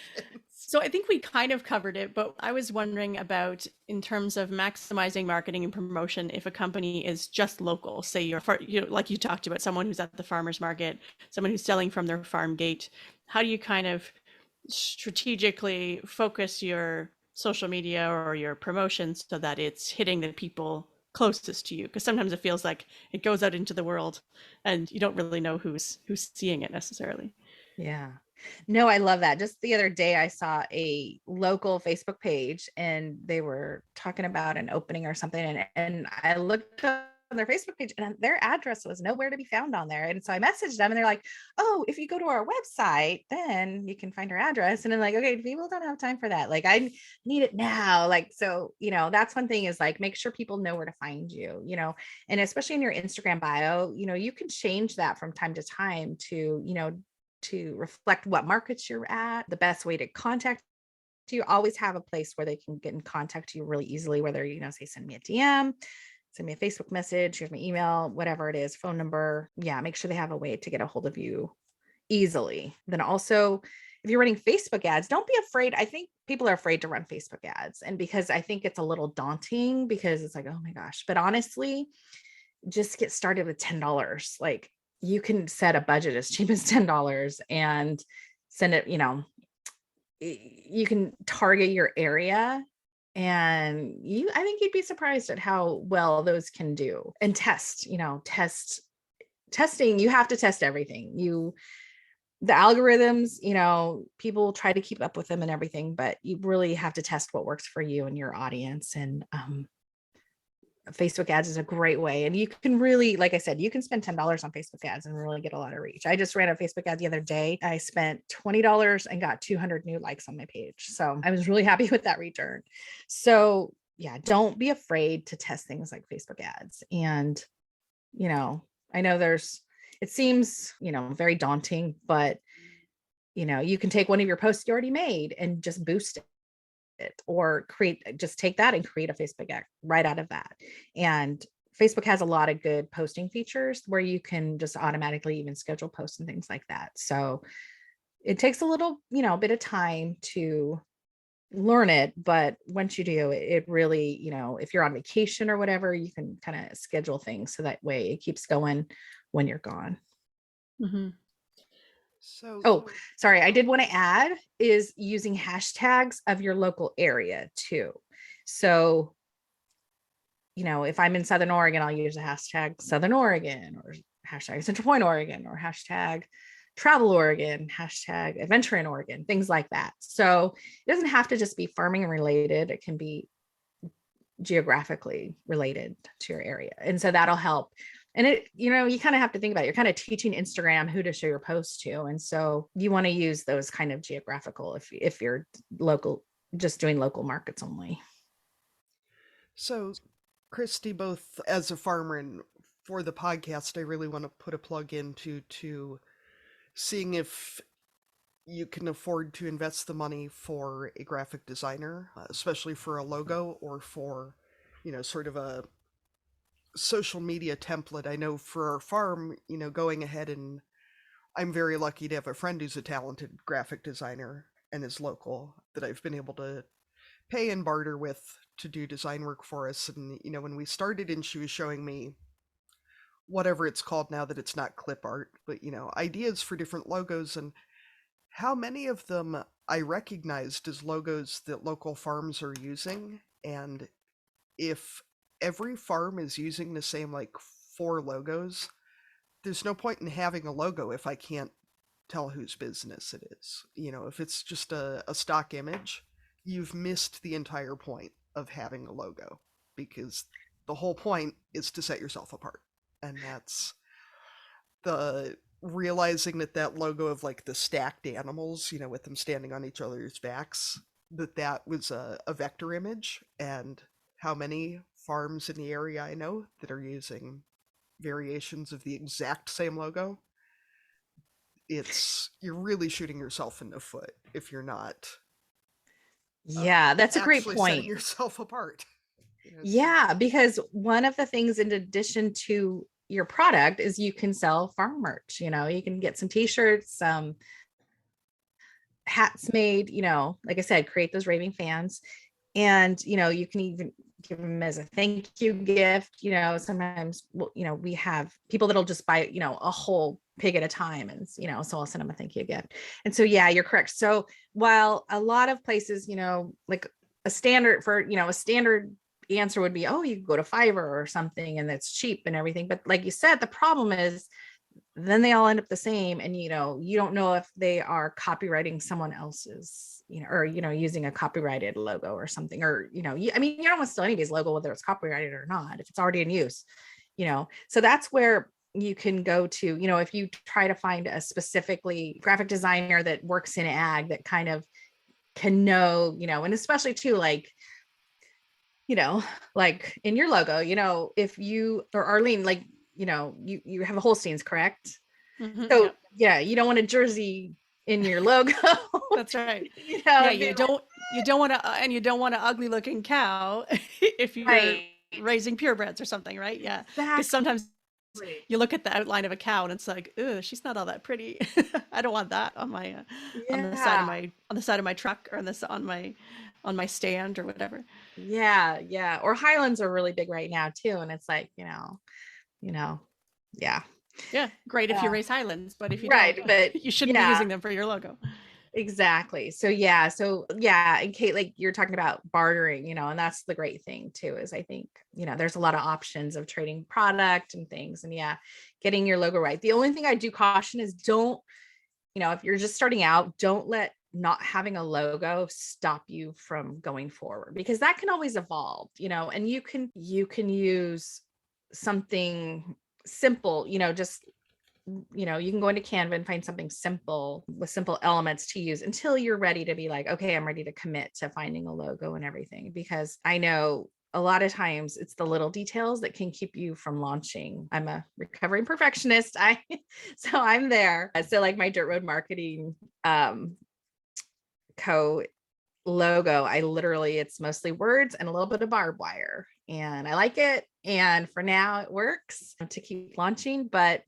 S3: So I think we kind of covered it, but I was wondering about, in terms of maximizing marketing and promotion, if a company is just local, say you're, you know, like you talked about, someone who's at the farmer's market, someone who's selling from their farm gate, how do you kind of strategically focus your social media or your promotions so that it's hitting the people closest to you? Because sometimes it feels like it goes out into the world and you don't really know who's seeing it necessarily.
S4: Yeah. No, I love that. Just the other day, I saw a local Facebook page and they were talking about an opening or something. And I looked up on their Facebook page and their address was nowhere to be found on there. And so I messaged them and they're like, oh, if you go to our website, then you can find our address. And I'm like, okay, people don't have time for that. Like, I need it now. Like, so, you know, that's one thing, is like, make sure people know where to find you, you know, and especially in your Instagram bio, you know, you can change that from time to time to, you know, to reflect what markets you're at, the best way to contact you. Always have a place where they can get in contact you really easily, whether, you know, say, send me a DM, send me a Facebook message, here's my email, whatever it is, phone number. Yeah, make sure they have a way to get a hold of you easily. Then also, if you're running Facebook ads, don't be afraid. I think people are afraid to run Facebook ads, and because I think it's a little daunting, because it's like, oh my gosh, but honestly, just get started with $10. Like, you can set a budget as cheap as $10 and send it, you know, you can target your area And I think you'd be surprised at how well those can do. And testing, you have to test everything. The algorithms, people try to keep up with them and everything, but you really have to test what works for you and your audience. And Facebook ads is a great way. And you can really, like I said, you can spend $10 on Facebook ads and really get a lot of reach. I just ran a Facebook ad the other day. I spent $20 and got 200 new likes on my page. So I was really happy with that return. So yeah, don't be afraid to test things like Facebook ads. And, I know it seems, very daunting, but, you can take one of your posts you already made and just boost it, or just take that and create a Facebook ad right out of that. And Facebook has a lot of good posting features where you can just automatically even schedule posts and things like that. So it takes a little, bit of time to learn it, but once you do, it really, if you're on vacation or whatever, you can kind of schedule things so that way it keeps going when you're gone.
S3: Mm-hmm.
S1: So,
S4: sorry, I did want to add is using hashtags of your local area too. So, if I'm in Southern Oregon, I'll use a hashtag Southern Oregon, or hashtag Central Point, Oregon, or hashtag Travel Oregon, hashtag Adventure in Oregon, things like that. So it doesn't have to just be farming related. It can be geographically related to your area. And so that'll help. And you kind of have to think about it. You're kind of teaching Instagram who to show your posts to. And so you want to use those kind of geographical if you're local, just doing local markets only.
S1: So Kristi, both as a farmer and for the podcast, I really want to put a plug into seeing if you can afford to invest the money for a graphic designer, especially for a logo or for, sort of a social media template. I know for our farm, going ahead, and I'm very lucky to have a friend who's a talented graphic designer and is local that I've been able to pay and barter with to do design work for us. And, when we started and she was showing me whatever it's called now that it's not clip art, but, ideas for different logos, and how many of them I recognized as logos that local farms are using. And if every farm is using the same 4 logos, there's no point in having a logo if I can't tell whose business it is. If it's just a stock image, you've missed the entire point of having a logo, because the whole point is to set yourself apart. And that's the realizing that logo of the stacked animals, with them standing on each other's backs, that was a vector image. And how many farms in the area I know that are using variations of the exact same logo, you're really shooting yourself in the foot if you're not
S4: that's a great point.
S1: Setting yourself apart.
S4: Yeah, because one of the things in addition to your product is you can sell farm merch. You can get some t-shirts, some hats made, like I said, create those raving fans. And, you can even give them as a thank you gift. Sometimes, we have people that'll just buy, a whole pig at a time. And, so I'll send them a thank you gift. And so, yeah, you're correct. So while a lot of places, like a standard answer would be, oh, you go to Fiverr or something and that's cheap and everything. But like you said, the problem is then they all end up the same. And, you don't know if they are copywriting someone else's, or, using a copyrighted logo or something, or, you don't want to steal anybody's logo, whether it's copyrighted or not, if it's already in use, so that's where you can go to, if you try to find a specifically graphic designer that works in ag that kind of can know, and especially too, like in your logo, if you, or Arlene, you have a Holsteins, correct?
S3: Mm-hmm,
S4: so yeah, you don't want a Jersey in your logo.
S3: That's right. You don't want to, and you don't want an ugly looking cow if you're raising purebreds or something, right? Yeah, because sometimes you look at the outline of a cow and it's like, ugh, she's not all that pretty. I don't want that on my on the side of my truck, or on my stand or whatever.
S4: Yeah. Or Highlands are really big right now too, and it's like, yeah.
S3: Yeah, great if you raise Highlands, but if you
S4: right,
S3: don't,
S4: but
S3: you shouldn't be using them for your logo.
S4: Exactly. So yeah, and Kate, like you're talking about bartering, and that's the great thing too, is I think, there's a lot of options of trading product and things. And yeah, getting your logo right. The only thing I do caution is don't, if you're just starting out, don't let not having a logo stop you from going forward, because that can always evolve, and you can use something simple, just you can go into Canva and find something simple with simple elements to use until you're ready to be like, okay, I'm ready to commit to finding a logo and everything. Because I know a lot of times it's the little details that can keep you from launching. I'm a recovering perfectionist. So I'm there. So like my Dirt Road Marketing co logo, it's mostly words and a little bit of barbed wire, and I like it. And for now it works to keep launching, but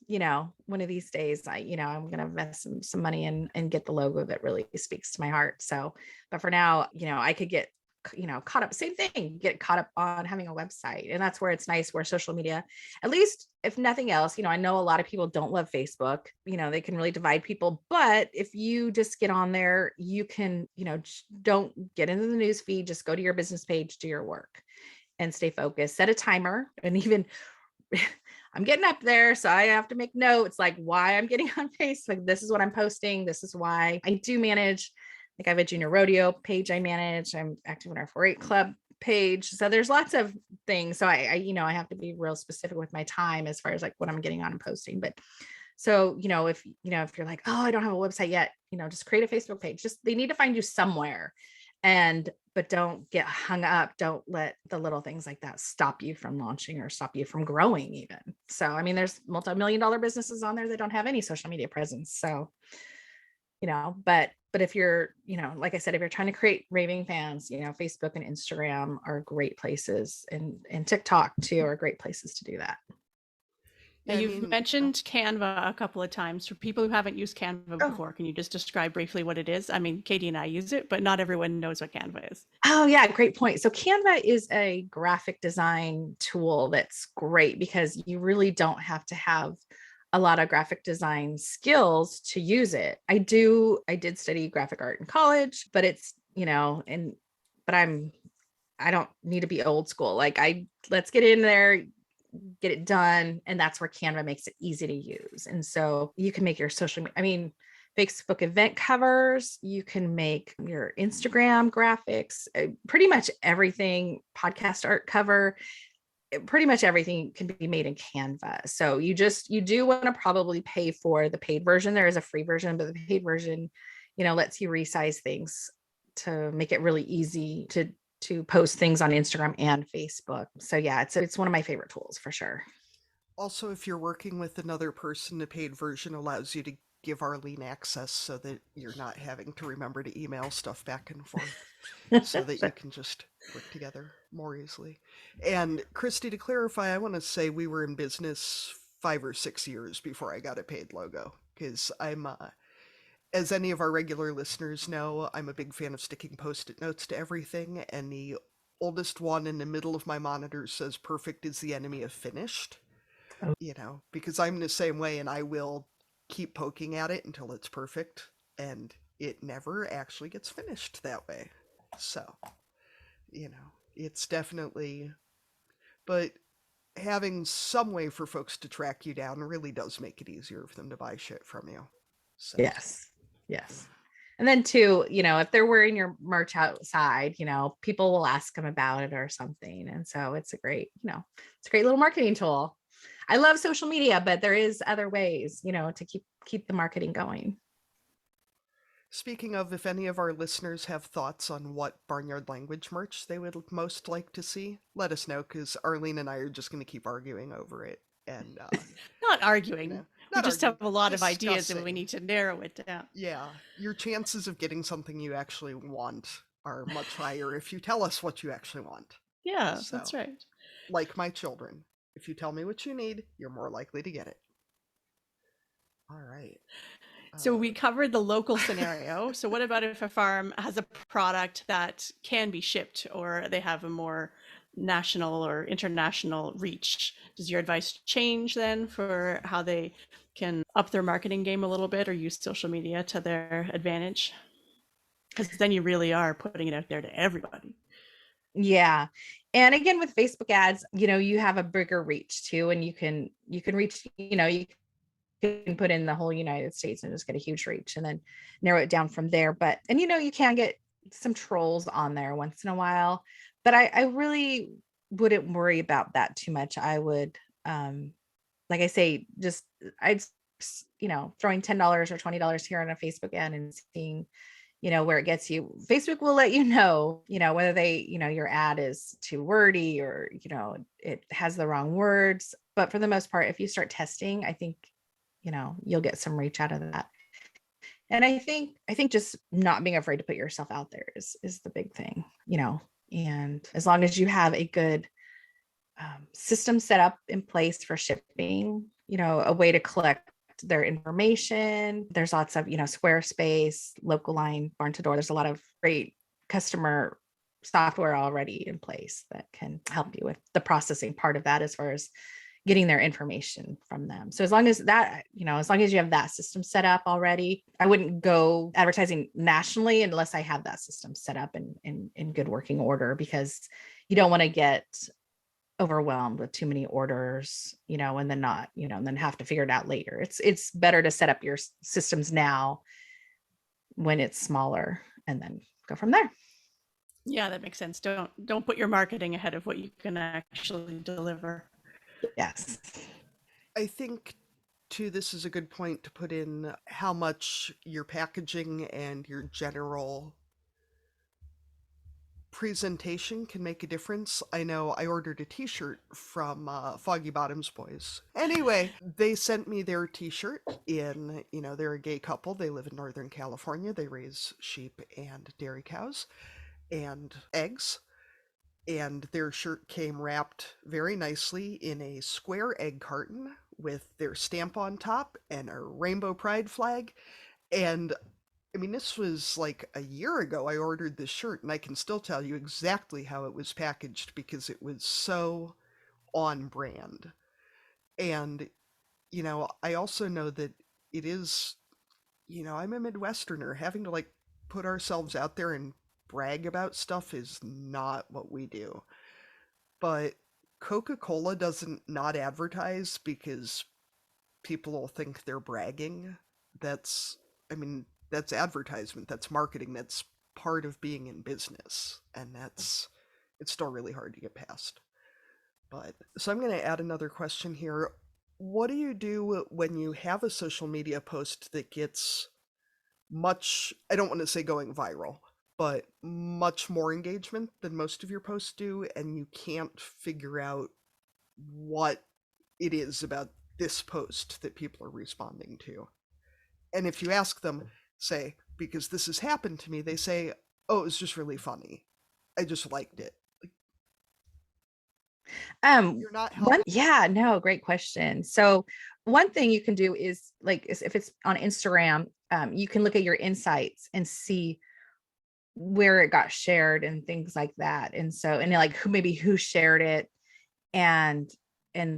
S4: one of these days I'm going to invest some money and get the logo that really speaks to my heart. So, but for now, I could get caught up, same thing, get caught up on having a website. And that's where it's nice, where social media, at least if nothing else, I know a lot of people don't love Facebook, they can really divide people, but if you just get on there, you can, don't get into the news feed, just go to your business page, do your work and stay focused, set a timer. And even I'm getting up there, so I have to make notes like why I'm getting on Facebook. This is what I'm posting. This is why. I do manage, like I have a junior rodeo page I manage. I'm active in our 4-H club page. So there's lots of things. So I have to be real specific with my time as far as like what I'm getting on and posting. But so, if you're like, oh, I don't have a website yet, just create a Facebook page. Just, they need to find you somewhere. But don't get hung up. Don't let the little things like that stop you from launching or stop you from growing even. So, I mean, there's multi-million-dollar businesses on there that don't have any social media presence. So, but if you're, like I said, if you're trying to create raving fans, Facebook and Instagram are great places, and TikTok too are great places to do that.
S3: Now, you've mentioned Canva a couple of times. For people who haven't used Canva before, can you just describe briefly what it is? I mean, Katie and I use it, but not everyone knows what Canva is.
S4: Oh yeah, great point. So Canva is a graphic design tool that's great because you really don't have to have a lot of graphic design skills to use it. I did study graphic art in college, but it's, I don't need to be old school. Like let's get in there, get it done. And that's where Canva makes it easy to use. And so you can make your Facebook event covers, you can make your Instagram graphics, pretty much everything, podcast art cover, pretty much everything can be made in Canva. So you do want to probably pay for the paid version. There is a free version, but the paid version, lets you resize things to make it really easy to post things on Instagram and Facebook. So yeah, it's one of my favorite tools for sure.
S1: Also, if you're working with another person, the paid version allows you to give Arlene access so that you're not having to remember to email stuff back and forth so that you can just work together more easily. And Kristi, to clarify, I want to say we were in business 5 or 6 years before I got a paid logo, because I'm as any of our regular listeners know, I'm a big fan of sticking Post-it notes to everything, and the oldest one in the middle of my monitor says perfect is the enemy of finished. Because I'm the same way, and I will keep poking at it until it's perfect, and it never actually gets finished that way. So, it's definitely, but having some way for folks to track you down really does make it easier for them to buy shit from you. So.
S4: Yes. And then too, if they're wearing your merch outside, people will ask them about it or something. And so it's a great little marketing tool. I love social media, but there is other ways, to keep the marketing going.
S1: Speaking of, if any of our listeners have thoughts on what Barnyard Language merch they would most like to see, let us know, because Arlene and I are just going to keep arguing over it. And
S3: not arguing. We just have a lot of
S1: discussing.
S3: ideas and we need to narrow it down.
S1: Yeah, your chances of getting something you actually want are much higher if you tell us what you actually want.
S3: Yeah, so, that's right.
S1: Like my children. If you tell me what you need, you're more likely to get it. All right.
S3: So we covered the local scenario. So what about if a farm has a product that can be shipped, or they have a more national or international reach? Does your advice change then for how they can up their marketing game a little bit or use social media to their advantage? Because then you really are putting it out there to everybody.
S4: Yeah. And again, with Facebook ads, you have a bigger reach too, and you can reach, you can put in the whole United States and just get a huge reach and then narrow it down from there. But, and you can get some trolls on there once in a while, but I really wouldn't worry about that too much. I would, like I say, throwing $10 or $20 here on a Facebook ad and seeing, where it gets you. Facebook will let you know, whether your ad is too wordy or, it has the wrong words. But for the most part, if you start testing, I think, you'll get some reach out of that. And I think just not being afraid to put yourself out there is the big thing, and as long as you have a good system set up in place for shipping, a way to collect their information. There's lots of, Squarespace, Local Line, Barn to Door. There's a lot of great customer software already in place that can help you with the processing part of that as far as getting their information from them. So as long as that, as long as you have that system set up already, I wouldn't go advertising nationally unless I have that system set up in good working order, because you don't want to get overwhelmed with too many orders, and then not, and then have to figure it out later. It's better to set up your systems now when it's smaller and then go from there.
S3: Yeah, that makes sense. Don't put your marketing ahead of what you can actually deliver.
S4: Yes.
S1: I think too, this is a good point to put in how much your packaging and your general presentation can make a difference. I know I ordered a t-shirt from Foggy Bottoms Boys. Anyway, they sent me their t-shirt in, they're a gay couple. They live in Northern California. They raise sheep and dairy cows and eggs. And their shirt came wrapped very nicely in a square egg carton with their stamp on top and a rainbow pride flag. And I mean, this was like a year ago I ordered this shirt, and I can still tell you exactly how it was packaged because it was so on brand. And, I also know that it is, I'm a Midwesterner. Having to like put ourselves out there and brag about stuff is not what we do. But Coca-Cola doesn't not advertise because people will think they're bragging. That's advertisement, that's marketing, that's part of being in business, and it's still really hard to get past. But so I'm going to add another question here. What do you do when you have a social media post that gets much, I don't want to say going viral, but much more engagement than most of your posts do, and you can't figure out what it is about this post that people are responding to? And if you ask them, say, because this has happened to me, they say, oh, it was just really funny. I just liked it. You're not helping.
S4: Great question. So one thing you can do is if it's on Instagram, you can look at your insights and see where it got shared and things like that. And so, and like who shared it, and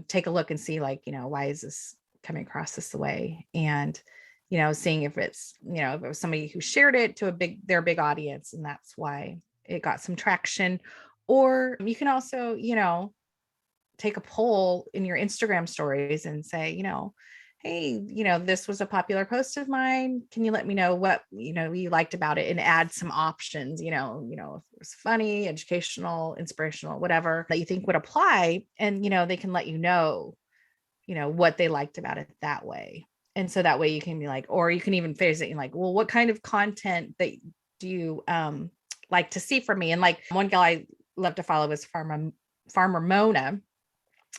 S4: take a look and see why is this coming across this way? And, seeing if it's, if it was somebody who shared it to their big audience, and that's why it got some traction. Or you can also, take a poll in your Instagram stories and say, hey, this was a popular post of mine. Can you let me know what, you liked about it, and add some options, if it was funny, educational, inspirational, whatever that you think would apply. And, they can let you know what they liked about it that way. And so that way you can be like, or you can even phrase it in like, well, what kind of content that do you like to see from me? And like one gal I love to follow is Farmer Mona.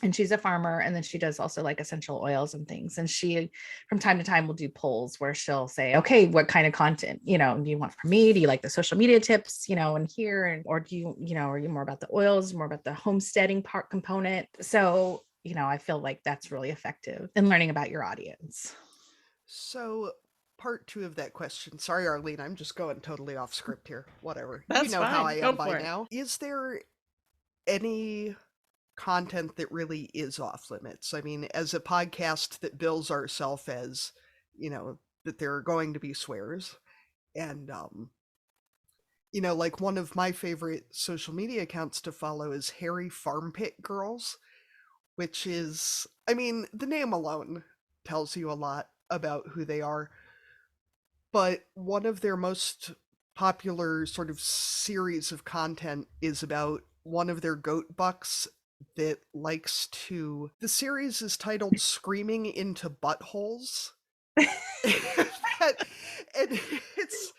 S4: And she's a farmer, and then she does also like essential oils and things. And she, from time to time, will do polls where she'll say, okay, what kind of content, do you want from me? Do you like the social media tips, and here, and, or do you, are you more about the oils, more about the homesteading part component? So, I feel like that's really effective in learning about your audience.
S1: So part 2 of that question. Sorry, Arlene, I'm just going totally off script here. Whatever.
S3: That's
S1: you know how
S3: fine.
S1: I
S3: Go
S1: am by
S3: for it.
S1: now. Is there any content that really is off limits? I mean, as a podcast that bills ourselves as, that there are going to be swears, and Like one of my favorite social media accounts to follow is Hairy Farm Pit Girls, which is, I mean, the name alone tells you a lot about who they are. But one of their most popular sort of series of content is about one of their goat bucks that likes to. The series is titled Screaming into Buttholes. And it's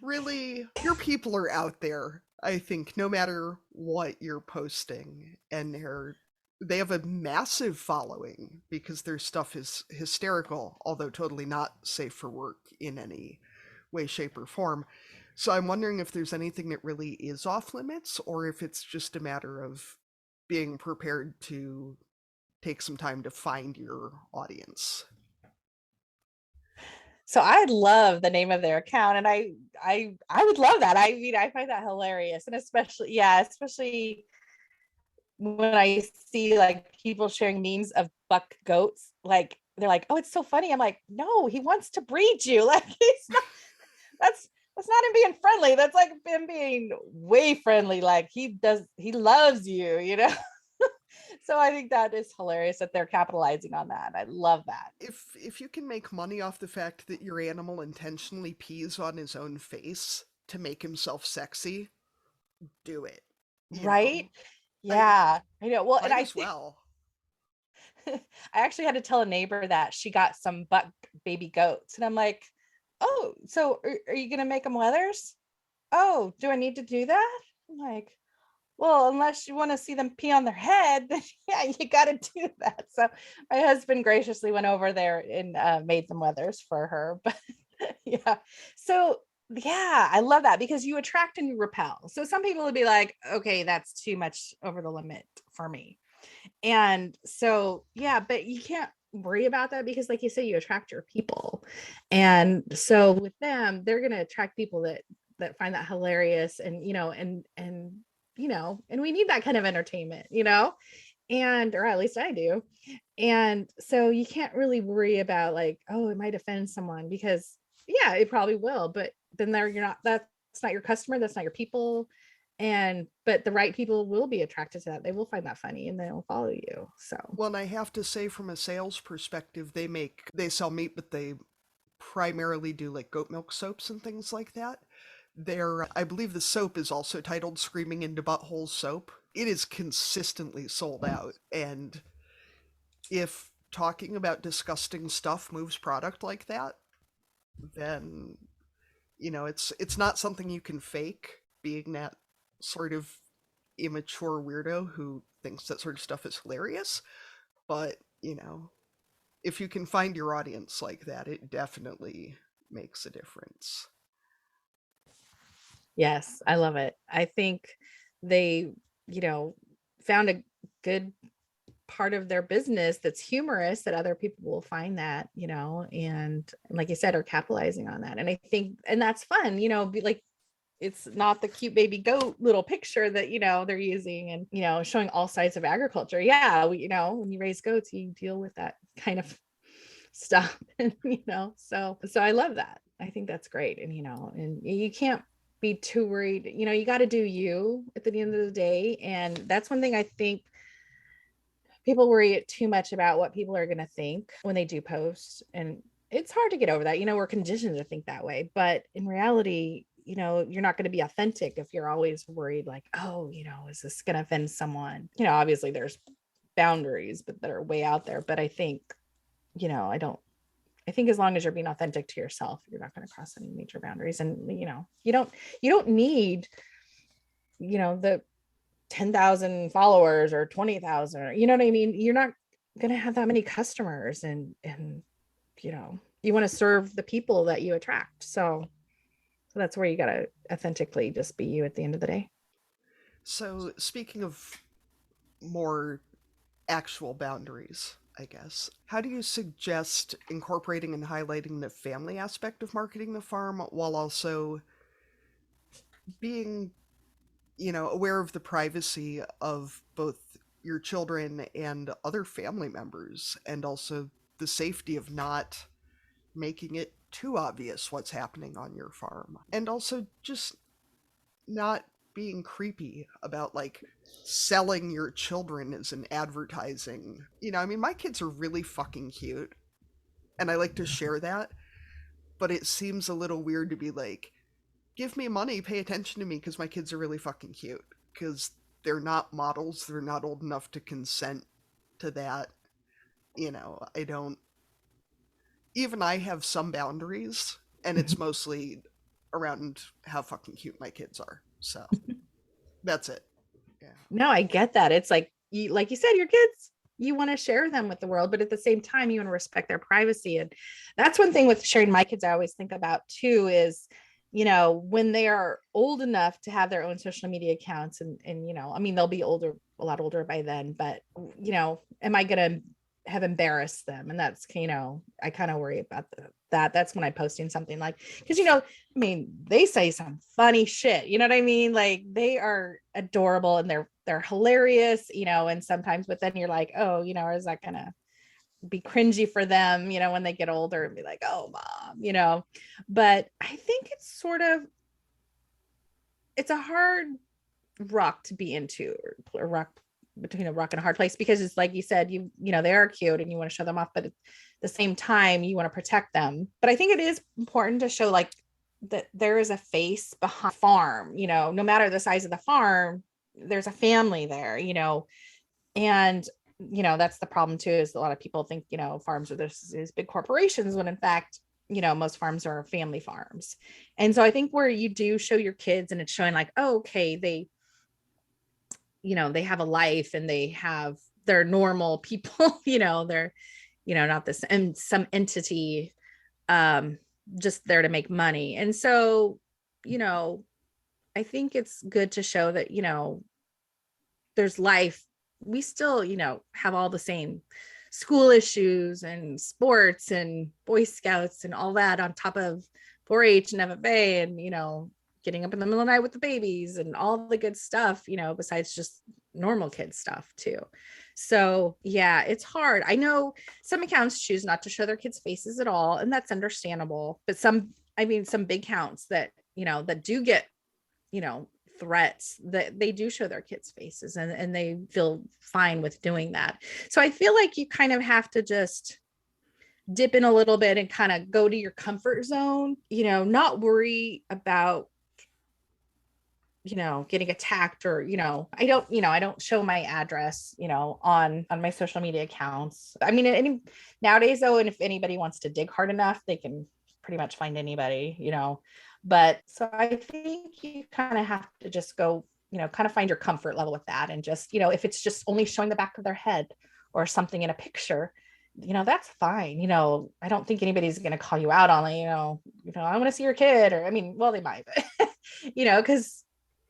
S1: really, your people are out there, I think, no matter what you're posting. And they have a massive following because their stuff is hysterical, although totally not safe for work in any way, shape, or form. So I'm wondering if there's anything that really is off limits, or if it's just a matter of being prepared to take some time to find your audience.
S4: So I love the name of their account, and I would love that. I mean, I find that hilarious, and especially when I see like people sharing memes of buck goats, like they're like, "Oh, it's so funny." I'm like, "No, he wants to breed you." Like he's not. That's not him being friendly. That's like him being way friendly. Like he loves you, you know. So I think that is hilarious that they're capitalizing on that. I love that.
S1: If you can make money off the fact that your animal intentionally pees on his own face to make himself sexy, do it.
S4: Right? Yeah. I know. Well, and
S1: might as well.
S4: I actually had to tell a neighbor that she got some buck baby goats, and I'm like, "Oh, so are you gonna make them leathers? Oh, do I need to do that?" I'm like, "Well, unless you want to see them pee on their head, then yeah, you got to do that." So my husband graciously went over there and made them leathers for her. But yeah, so yeah, I love that because you attract and you repel. So some people would be like, "Okay, that's too much over the limit for me." And so, yeah, but you can't worry about that because like you say, you attract your people. And so with them, they're going to attract people that find that hilarious and, and we need that kind of entertainment, and, or at least I do. And so you can't really worry about like, oh, it might offend someone because yeah, it probably will, but then that's not your customer. That's not your people. But the right people will be attracted to that. They will find that funny and they'll follow you. So
S1: well, and I have to say, from a sales perspective, they sell meat, but they primarily do like goat milk soaps and things like that. I believe the soap is also titled Screaming into Butthole Soap. It is consistently sold out. And if talking about disgusting stuff moves product like that, then it's not something you can fake, being that sort of immature weirdo who thinks that sort of stuff is hilarious. But if you can find your audience like that, it definitely makes a difference.
S4: yes, I love it. I think they, found a good part of their business that's humorous that other people will find that, and like you said, are capitalizing on that. And I think, and that's fun, be like, it's not the cute baby goat little picture that, they're using and, showing all sides of agriculture. Yeah. When you raise goats, you deal with that kind of stuff, and, so I love that. I think that's great. And, and you can't be too worried, you got to do you at the end of the day. And that's one thing I think people worry too much about what people are going to think when they do post. And it's hard to get over that. We're conditioned to think that way. But in reality, you're not going to be authentic if you're always worried like, oh, is this going to offend someone? Obviously there's boundaries, but that are way out there. But I think, I think as long as you're being authentic to yourself, you're not going to cross any major boundaries. And, you don't need, the 10,000 followers or 20,000, or, you know what I mean? You're not going to have that many customers and, you want to serve the people that you attract. So that's where you got to authentically just be you at the end of the day.
S1: So speaking of more actual boundaries, I guess, how do you suggest incorporating and highlighting the family aspect of marketing the farm while also being aware of the privacy of both your children and other family members, and also the safety of not making it too obvious what's happening on your farm, and also just not being creepy about like selling your children as an advertising. You know, I mean, my kids are really fucking cute and I like to share that, but it seems a little weird to be like, give me money, pay attention to me because my kids are really fucking cute. Because they're not models, they're not old enough to consent to that. You know, I don't. Even I have some boundaries, and it's mostly around how fucking cute my kids are. So that's it. Yeah.
S4: No, I get that. It's like you said, your kids, you want to share them with the world, but at the same time, you want to respect their privacy. And that's one thing with sharing my kids I always think about too is, you know, when they are old enough to have their own social media accounts and, you know, I mean, they'll be older, a lot older by then, but, you know, am I going to have embarrassed them? And that's, you know, I kind of worry about that. That's when I'm posting something like, because, you know, I mean, they say some funny shit, you know what I mean? Like they are adorable and they're hilarious, you know, and sometimes, but then you're like, oh, you know, is that gonna be cringy for them, you know, when they get older and be like, oh, mom, you know? But I think it's a hard rock to be into, or a rock between a rock and a hard place, because it's like you said, you know, they are cute and you want to show them off, but at the same time, you want to protect them. But I think it is important to show like that there is a face behind the farm, you know, no matter the size of the farm, there's a family there, you know, and you know, that's the problem too, is a lot of people think, you know, farms are these big corporations when in fact, you know, most farms are family farms. And so I think where you do show your kids and it's showing like, oh, okay, they, you know, they have a life and they're normal people, you know, they're, you know, not this and some entity just there to make money. And so, you know, I think it's good to show that, you know, there's life. We still, you know, have all the same school issues and sports and Boy Scouts and all that on top of 4-H and FFA and, you know, getting up in the middle of the night with the babies and all the good stuff, you know, besides just normal kid stuff too. So yeah, it's hard. I know some accounts choose not to show their kids' faces at all, and that's understandable. But some big accounts that, you know, that do get, you know, threats, that they do show their kids' faces and they feel fine with doing that. So I feel like you kind of have to just dip in a little bit and kind of go to your comfort zone, you know, not worry about, you know, getting attacked or, you know, I don't show my address, you know, on my social media accounts. I mean, nowadays though, and if anybody wants to dig hard enough, they can pretty much find anybody, you know. But so I think you kind of have to just go, you know, kind of find your comfort level with that. And just, you know, if it's just only showing the back of their head or something in a picture, you know, that's fine. You know, I don't think anybody's going to call you out on it, you know, I want to see your kid, or, I mean, well, they might, but, you know, because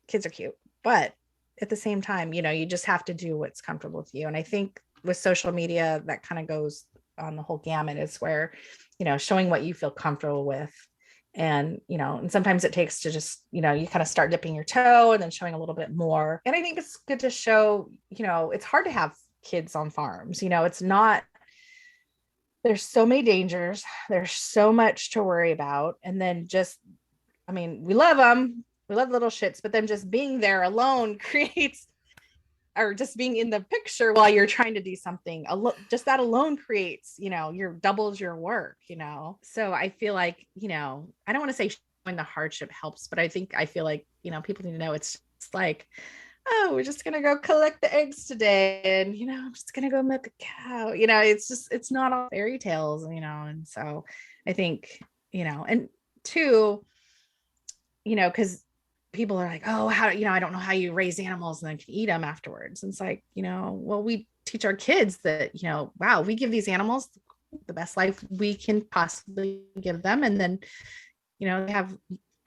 S4: kids are cute, but at the same time, you know, you just have to do what's comfortable with you. And I think with social media, that kind of goes on the whole gamut, is where, you know, showing what you feel comfortable with. And, you know, and sometimes it takes to just, you know, you kind of start dipping your toe and then showing a little bit more. And I think it's good to show, you know, it's hard to have kids on farms, you know, it's not, there's so many dangers, there's so much to worry about. And then just, I mean, we love them, we love little shits, but then just being there alone creates, or just being in the picture while you're trying to do something, just that alone creates, you know, doubles your work, you know. So I feel like, you know, I don't want to say showing the hardship helps, but I feel like, you know, people need to know it's like, oh, we're just gonna go collect the eggs today, and, you know, I'm just gonna go milk a cow, you know. It's not all fairy tales, you know. And so I think, you know, and two, you know, because people are like, oh, how, you know, I don't know how you raise animals and then can eat them afterwards. And it's like, you know, well, we teach our kids that, you know, wow, we give these animals the best life we can possibly give them. And then, you know, they have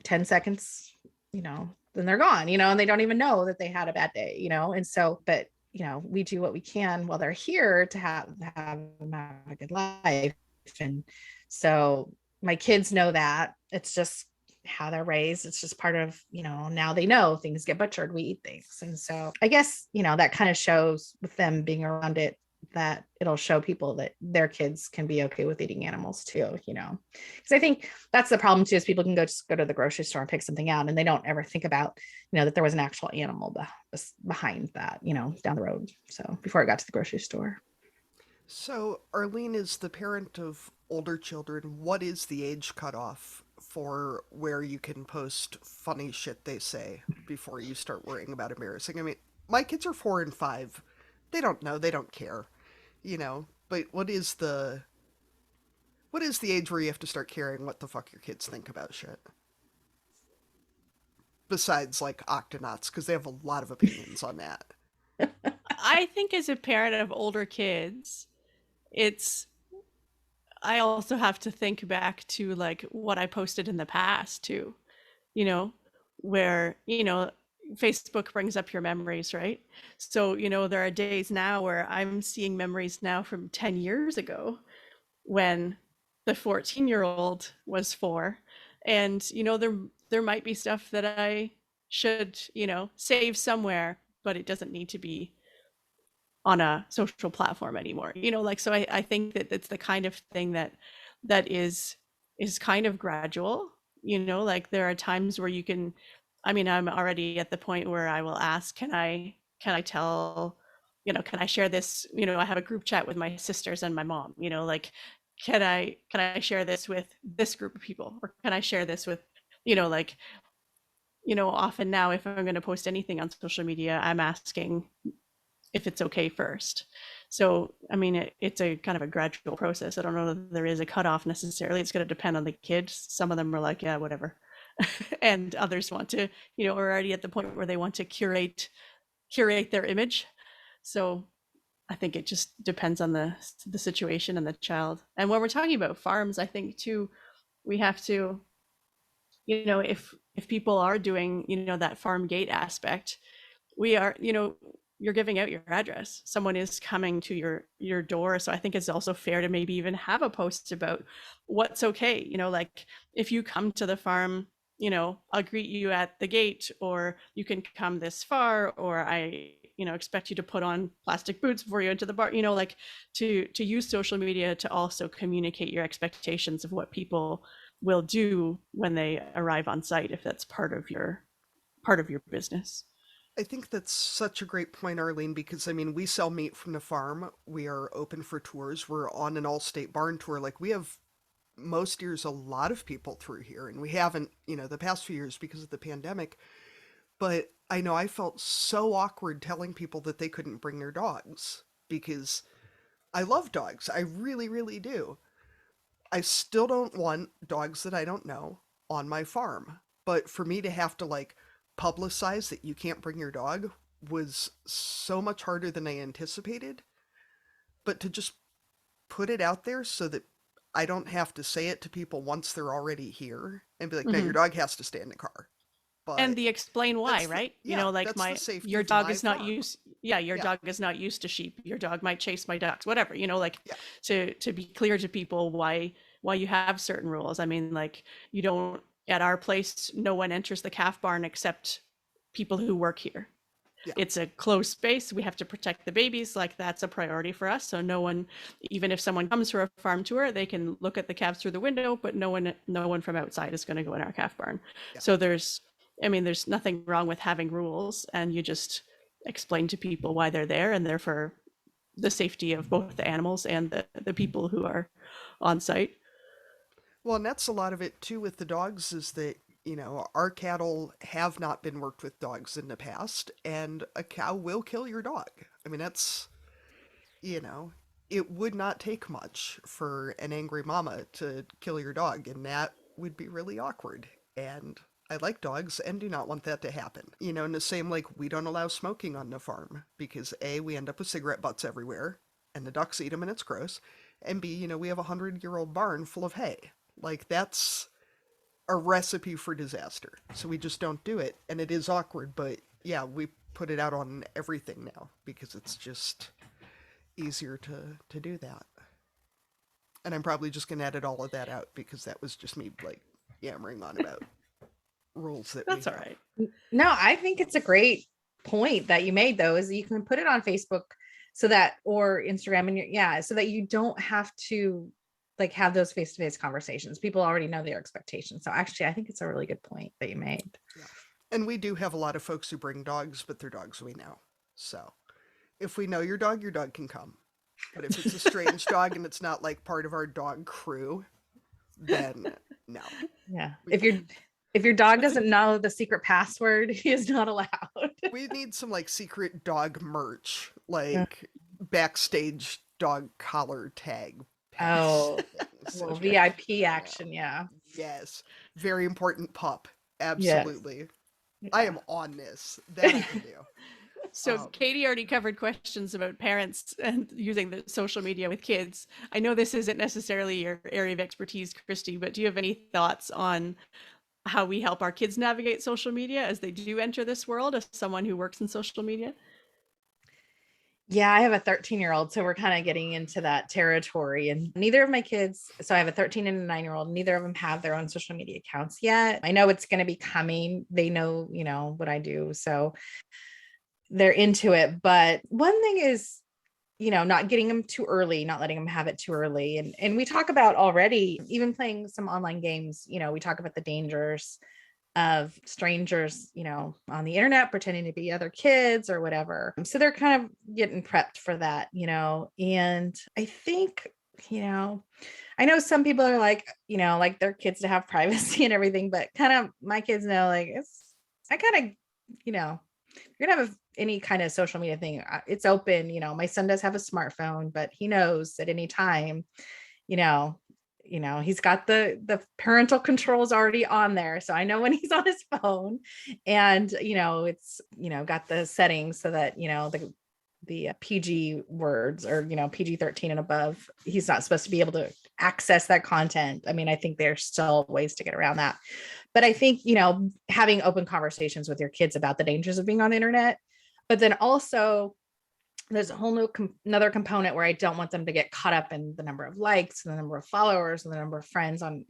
S4: 10 seconds, you know, then they're gone, you know, and they don't even know that they had a bad day, you know. And so, but, you know, we do what we can while they're here to have them have a good life. And so my kids know that. It's just how they're raised. It's just part of, you know, now they know things get butchered, we eat things. And so I guess, you know, that kind of shows with them being around it that it'll show people that their kids can be okay with eating animals too, because I think that's the problem too, is people can just go to the grocery store and pick something out and they don't ever think about, that there was an actual animal behind that, down the road. So before it got to the grocery store.
S1: So, Arlene is the parent of older children. What is the age cutoff for where you can post funny shit they say before you start worrying about embarrassing? I mean, my kids are 4 and 5. They don't know, they don't care, but what is the age where you have to start caring what the fuck your kids think about shit? Besides, like, Octonauts, because they have a lot of opinions on that.
S3: I think as a parent of older kids, I also have to think back to like what I posted in the past too, where, Facebook brings up your memories, right? So, there are days now where I'm seeing memories now from 10 years ago when the 14-year-old was 4. And, there might be stuff that I should, save somewhere, but it doesn't need to be on a social platform anymore, so I think that it's the kind of thing that is kind of gradual, like there are times where you can, I'm already at the point where I will ask, can I tell, can I share this, I have a group chat with my sisters and my mom, like can I share this with this group of people, or can I share this with, like, often now if I'm going to post anything on social media, I'm asking if it's okay first. So, it's a kind of a gradual process. I don't know that there is a cutoff necessarily. It's going to depend on the kids. Some of them are like, yeah, whatever. And others want to, are already at the point where they want to curate their image. So I think it just depends on the situation and the child. And when we're talking about farms, I think too, we have to, if people are doing, that farm gate aspect, we are, you're giving out your address. Someone is coming to your door. So I think it's also fair to maybe even have a post about what's okay. Like if you come to the farm, I'll greet you at the gate, or you can come this far, or I, expect you to put on plastic boots before you enter the bar, like to use social media to also communicate your expectations of what people will do when they arrive on site, if that's part of your business.
S1: I think that's such a great point, Arlene, because we sell meat from the farm. We are open for tours. We're on an all-state barn tour. Like, we have most years a lot of people through here, and we haven't, the past few years because of the pandemic. But I know I felt so awkward telling people that they couldn't bring their dogs, because I love dogs. I really, really do. I still don't want dogs that I don't know on my farm. But for me to have to, like, publicize that you can't bring your dog was so much harder than I anticipated. But to just put it out there so that I don't have to say it to people once they're already here and be like, no, your dog has to stay in the car. But
S3: and the explain why, right? Like your dog is not used. Yeah, your dog is not used to sheep. Your dog might chase my ducks, whatever, to be clear to people why you have certain rules. Like you don't, at our place, no one enters the calf barn except people who work here. Yeah. It's a closed space. We have to protect the babies. Like that's a priority for us. So no one, even if someone comes for a farm tour, they can look at the calves through the window, but no one from outside is going to go in our calf barn. Yeah. So there's nothing wrong with having rules, and you just explain to people why they're there, and they're for the safety of both the animals and the people who are on site.
S1: Well, and that's a lot of it too with the dogs, is that, our cattle have not been worked with dogs in the past, and a cow will kill your dog. That's, it would not take much for an angry mama to kill your dog, and that would be really awkward. And I like dogs and do not want that to happen. In the same, like, we don't allow smoking on the farm because A, we end up with cigarette butts everywhere, and the ducks eat them and it's gross, and B, we have a 100-year-old barn full of hay. Like, that's a recipe for disaster. So we just don't do it. And it is awkward, but yeah, we put it out on everything now because it's just easier to do that. And I'm probably just going to edit all of that out because that was just me, like, yammering on about rules that
S3: that's all right.
S4: No, I think it's a great point that you made, though, is you can put it on Facebook so that, or Instagram, and so that you don't have to like have those face-to-face conversations. People already know their expectations. So actually, I think it's a really good point that you made.
S1: Yeah. And we do have a lot of folks who bring dogs, but they're dogs we know. So if we know your dog can come. But if it's a strange dog and it's not like part of our dog crew, then no.
S4: Yeah. If your dog doesn't know the secret password, he is not allowed.
S1: We need some like secret dog merch, like backstage dog collar tag.
S4: Oh,
S1: things.
S4: well, VIP action, yeah.
S1: Yes. Very important pup.
S4: Yes.
S1: Absolutely. I am on this. That I can do.
S3: So Katie already covered questions about parents and using the social media with kids. I know this isn't necessarily your area of expertise, Kristi, but do you have any thoughts on how we help our kids navigate social media as they do enter this world as someone who works in social media?
S4: Yeah, I have a 13-year-old, so we're kind of getting into that territory. And neither of my kids, so I have a 13 and a 9-year-old, neither of them have their own social media accounts yet. I know it's going to be coming. They know, what I do. So they're into it. But one thing is, not getting them too early, not letting them have it too early. And we talk about already, even playing some online games, we talk about the dangers of strangers, on the internet, pretending to be other kids or whatever. So they're kind of getting prepped for that, and I think, I know some people are like, like their kids to have privacy and everything, but kind of my kids know, like, I kind of, you're gonna have any kind of social media thing, it's open. My son does have a smartphone, but he knows at any time, he's got the parental controls already on there. So I know when he's on his phone, and it's got the settings so that the PG words, or PG-13 and above, he's not supposed to be able to access that content. I mean, I think there's still ways to get around that. But I think, having open conversations with your kids about the dangers of being on the internet, but then also there's a whole another component where I don't want them to get caught up in the number of likes and the number of followers and the number of friends on,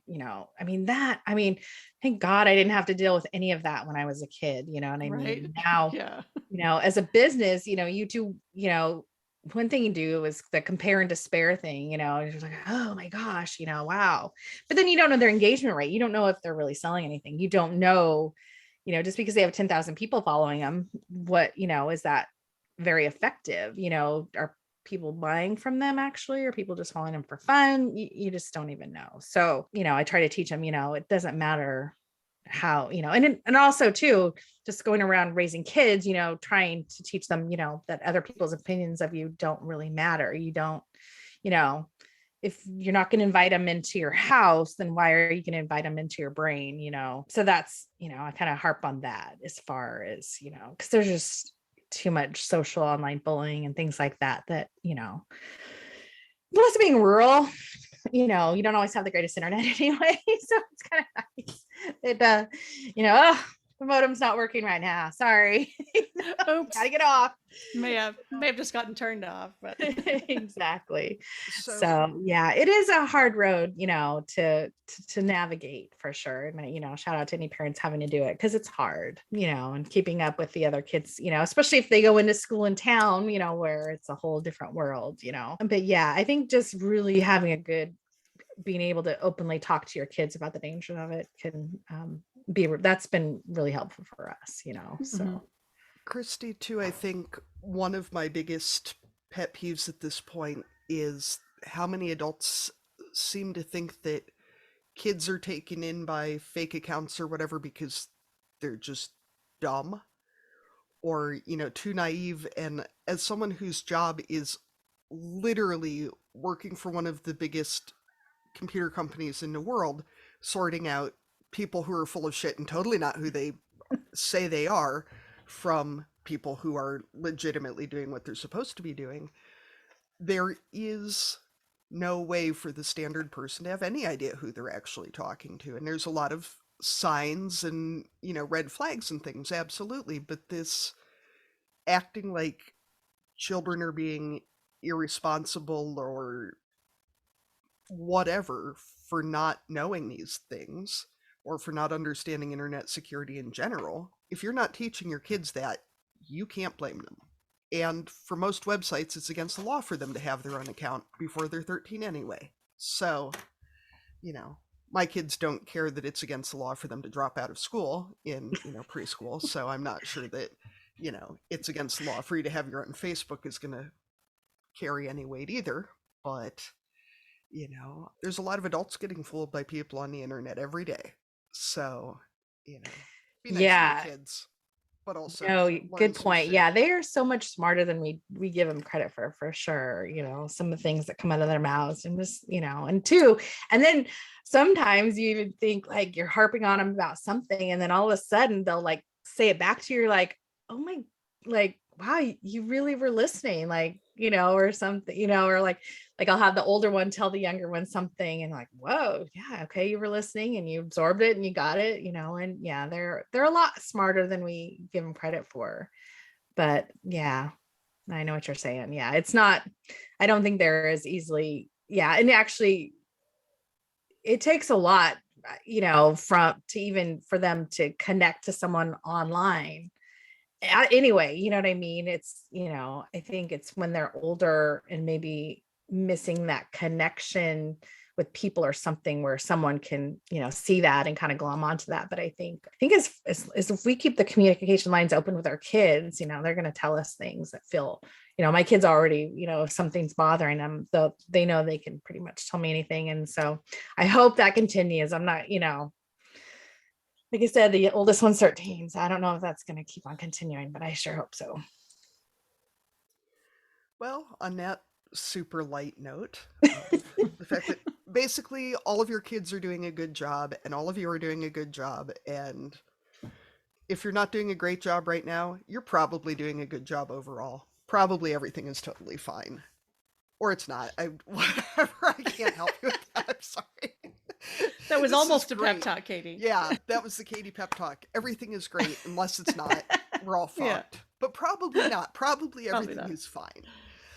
S4: thank God I didn't have to deal with any of that when I was a kid, you know what I
S3: Right.
S4: mean? Now,
S3: Yeah.
S4: As a business, you do, one thing you do is the compare and despair thing, you're just like, oh my gosh, wow. But then you don't know their engagement rate. You don't know if they're really selling anything. You don't know, just because they have 10,000 people following them, what, is that very effective? Are people buying from them actually, or people just following them for fun? You just don't even know. So, I try to teach them, it doesn't matter how, and also too, just going around raising kids, trying to teach them, that other people's opinions of you don't really matter. You don't, if you're not going to invite them into your house, then why are you going to invite them into your brain? So that's, I kind of harp on that as far as, because there's just too much social online bullying and things like that, plus being rural, you don't always have the greatest internet anyway. So it's kind of nice. It, the modem's not working right now. Sorry.
S3: Oops.
S4: Gotta get off.
S3: May have just gotten turned off, but
S4: exactly. So yeah, it is a hard road, to navigate for sure. And shout out to any parents having to do it, because it's hard, and keeping up with the other kids, especially if they go into school in town, where it's a whole different world, But yeah, I think just really having being able to openly talk to your kids about the danger of it can that's been really helpful for us, so.
S1: Kristi, too, I think one of my biggest pet peeves at this point is how many adults seem to think that kids are taken in by fake accounts or whatever because they're just dumb or, too naive. And as someone whose job is literally working for one of the biggest computer companies in the world, sorting out people who are full of shit and totally not who they say they are from people who are legitimately doing what they're supposed to be doing, there is no way for the standard person to have any idea who they're actually talking to. And there's a lot of signs and, red flags and things, absolutely. But this acting like children are being irresponsible or whatever for not knowing these things or for not understanding internet security in general, if you're not teaching your kids that, you can't blame them. And for most websites, it's against the law for them to have their own account before they're 13 anyway. So, you know, my kids don't care that it's against the law for them to drop out of school in, preschool. So I'm not sure that, it's against the law for you to have your own Facebook is going to carry any weight either. But, there's a lot of adults getting fooled by people on the internet every day. So, be nice to your kids. But also,
S4: no, good point. Yeah, they are so much smarter than we give them credit for sure. Some of the things that come out of their mouths, and just and then sometimes you even think like you're harping on them about something, and then all of a sudden they'll like say it back to you. You're like, oh my, like, wow, you really were listening, like, or something, or like I'll have the older one tell the younger one something, and like, whoa, yeah, okay, you were listening and you absorbed it and you got it, and yeah, they're a lot smarter than we give them credit for. But yeah, I know what you're saying. Yeah, it's not, I don't think they're as easily, yeah, and actually it takes a lot, for them to connect to someone online. Anyway, you know what I mean? It's, I think it's when they're older and maybe missing that connection with people or something where someone can, see that and kind of glom onto that. But I think as if we keep the communication lines open with our kids, they're going to tell us things that feel, my kids already, if something's bothering them, they know they can pretty much tell me anything. And so I hope that continues. I'm not, like I said, the oldest one's 13. So I don't know if that's going to keep on continuing, but I sure hope so.
S1: Well, on that super light note, the fact that basically all of your kids are doing a good job and all of you are doing a good job. And if you're not doing a great job right now, you're probably doing a good job overall. Probably everything is totally fine. Or it's not. Whatever. I can't help you with that. I'm sorry.
S3: That was almost a pep talk, Katie.
S1: Yeah, that was the Katie pep talk. Everything is great unless it's not. We're all fucked. Yeah. But probably not. Probably everything is fine.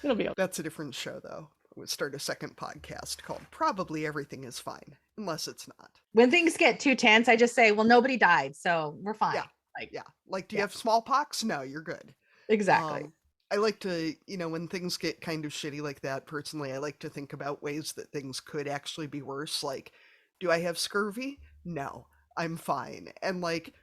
S3: It'll be okay.
S1: That's a different show, though. We'll start a second podcast called Probably Everything is Fine, unless it's not.
S4: When things get too tense, I just say, well, nobody died, so we're fine.
S1: Yeah. Like, do you have smallpox? No, you're good.
S4: Exactly.
S1: I like to, when things get kind of shitty like that, personally, I like to think about ways that things could actually be worse. Like, do I have scurvy? No, I'm fine. And like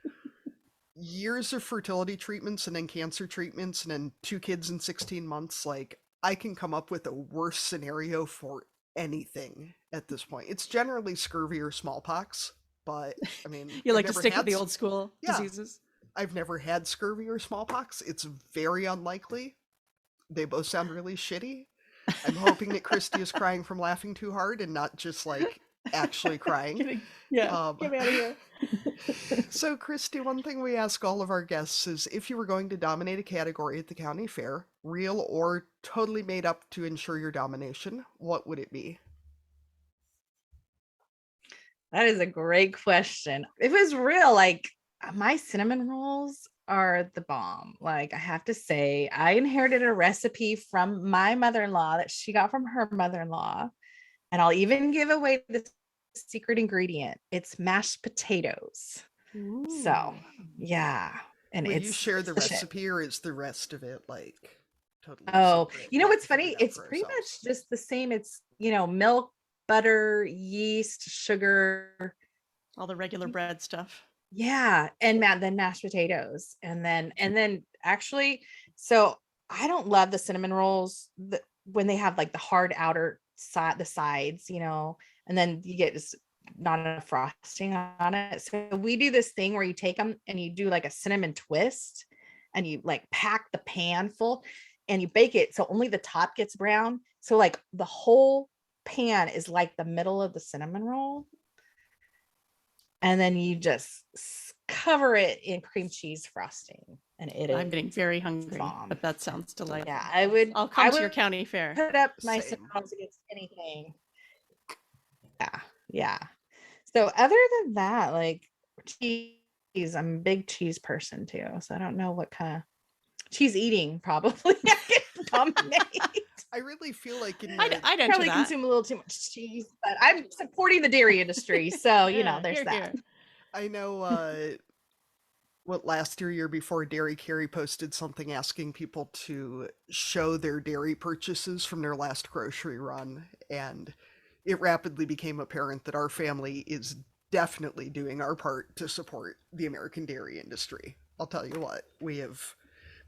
S1: years of fertility treatments and then cancer treatments and then 2 kids in 16 months, like I can come up with a worse scenario for anything at this point. It's generally scurvy or smallpox, but I mean,
S3: you like to stick with the old school diseases.
S1: I've never had scurvy or smallpox. It's very unlikely. They both sound really shitty. I'm hoping that Kristi is crying from laughing too hard and not just like actually crying.
S3: Yeah, get me out of here.
S1: So Kristi, one thing we ask all of our guests is if you were going to dominate a category at the county fair, real or totally made up to ensure your domination, what would it be?
S4: That is a great question. If it was real, like my cinnamon rolls are the bomb. Like I have to say, I inherited a recipe from my mother-in-law that she got from her mother-in-law. And I'll even give away the secret ingredient. It's mashed potatoes. Ooh. So yeah. And
S1: will you share the recipe or is the rest of it like totally
S4: you know what's funny? It's pretty much just the same. It's milk, butter, yeast, sugar,
S3: all the regular bread stuff.
S4: Yeah. And then mashed potatoes. And then actually, so I don't love the cinnamon rolls when they have like the hard outer side, the sides, and then you get just not enough frosting on it. So we do this thing where you take them and you do like a cinnamon twist and you like pack the pan full and you bake it. So only the top gets brown. So like the whole pan is like the middle of the cinnamon roll. And then you just cover it in cream cheese frosting. And
S3: I'm getting very hungry, but that sounds delightful.
S4: Yeah, I'll come
S3: to your county fair.
S4: Put up my cinnamon rolls against anything. Yeah. So other than that, like cheese, I'm a big cheese person too. So I don't know what kind of cheese eating probably I can dominate.
S1: I really feel like
S4: I probably consume a little too much cheese, but I'm supporting the dairy industry. So, there's that.
S1: I know last year before, Dairy Carey posted something asking people to show their dairy purchases from their last grocery run, and it rapidly became apparent that our family is definitely doing our part to support the American dairy industry. I'll tell you what, we have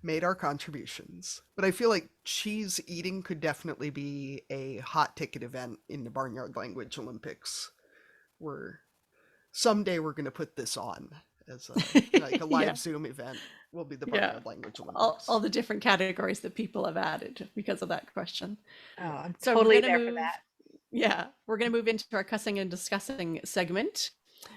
S1: made our contributions. But I feel like cheese eating could definitely be a hot ticket event in the Barnyard Language Olympics. Someday we're going to put this on as a live
S3: Yeah.
S1: Zoom event. Will be the
S3: Yeah.
S1: Barnyard Language Olympics.
S3: All the different categories that people have added because of that question.
S4: Oh, I'm
S3: So
S4: totally
S3: we're gonna
S4: there for
S3: move.
S4: that.
S3: Yeah, we're going to move into our cussing and discussing segment.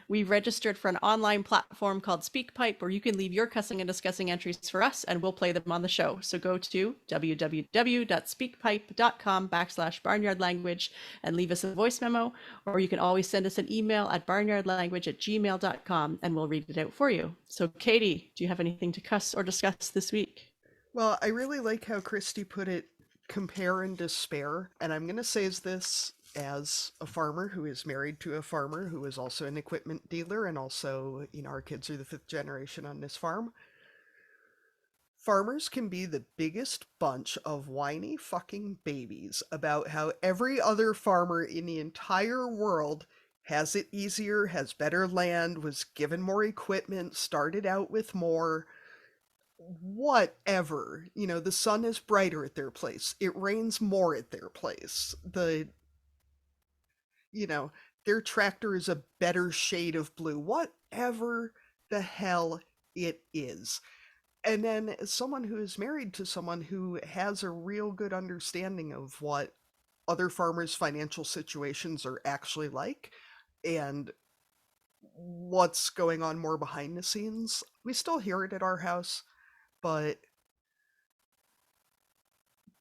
S3: We've registered for an online platform called SpeakPipe where you can leave your cussing and discussing entries for us and we'll play them on the show. So go to www.speakpipe.com/barnyardlanguage and leave us a voice memo, or you can always send us an email at barnyardlanguage@gmail.com and we'll read it out for you. So Katie, do you have anything to cuss or discuss this week?
S1: Well, I really like how Kristi put it, compare and despair. And I'm going to say this as a farmer who is married to a farmer who is also an equipment dealer, and also, our kids are the 5th generation on this farm. Farmers can be the biggest bunch of whiny fucking babies about how every other farmer in the entire world has it easier, has better land, was given more equipment, started out with more. Whatever. The sun is brighter at their place. It rains more at their place. Their tractor is a better shade of blue. Whatever the hell it is. And then as someone who is married to someone who has a real good understanding of what other farmers' financial situations are actually like and what's going on more behind the scenes, we still hear it at our house, but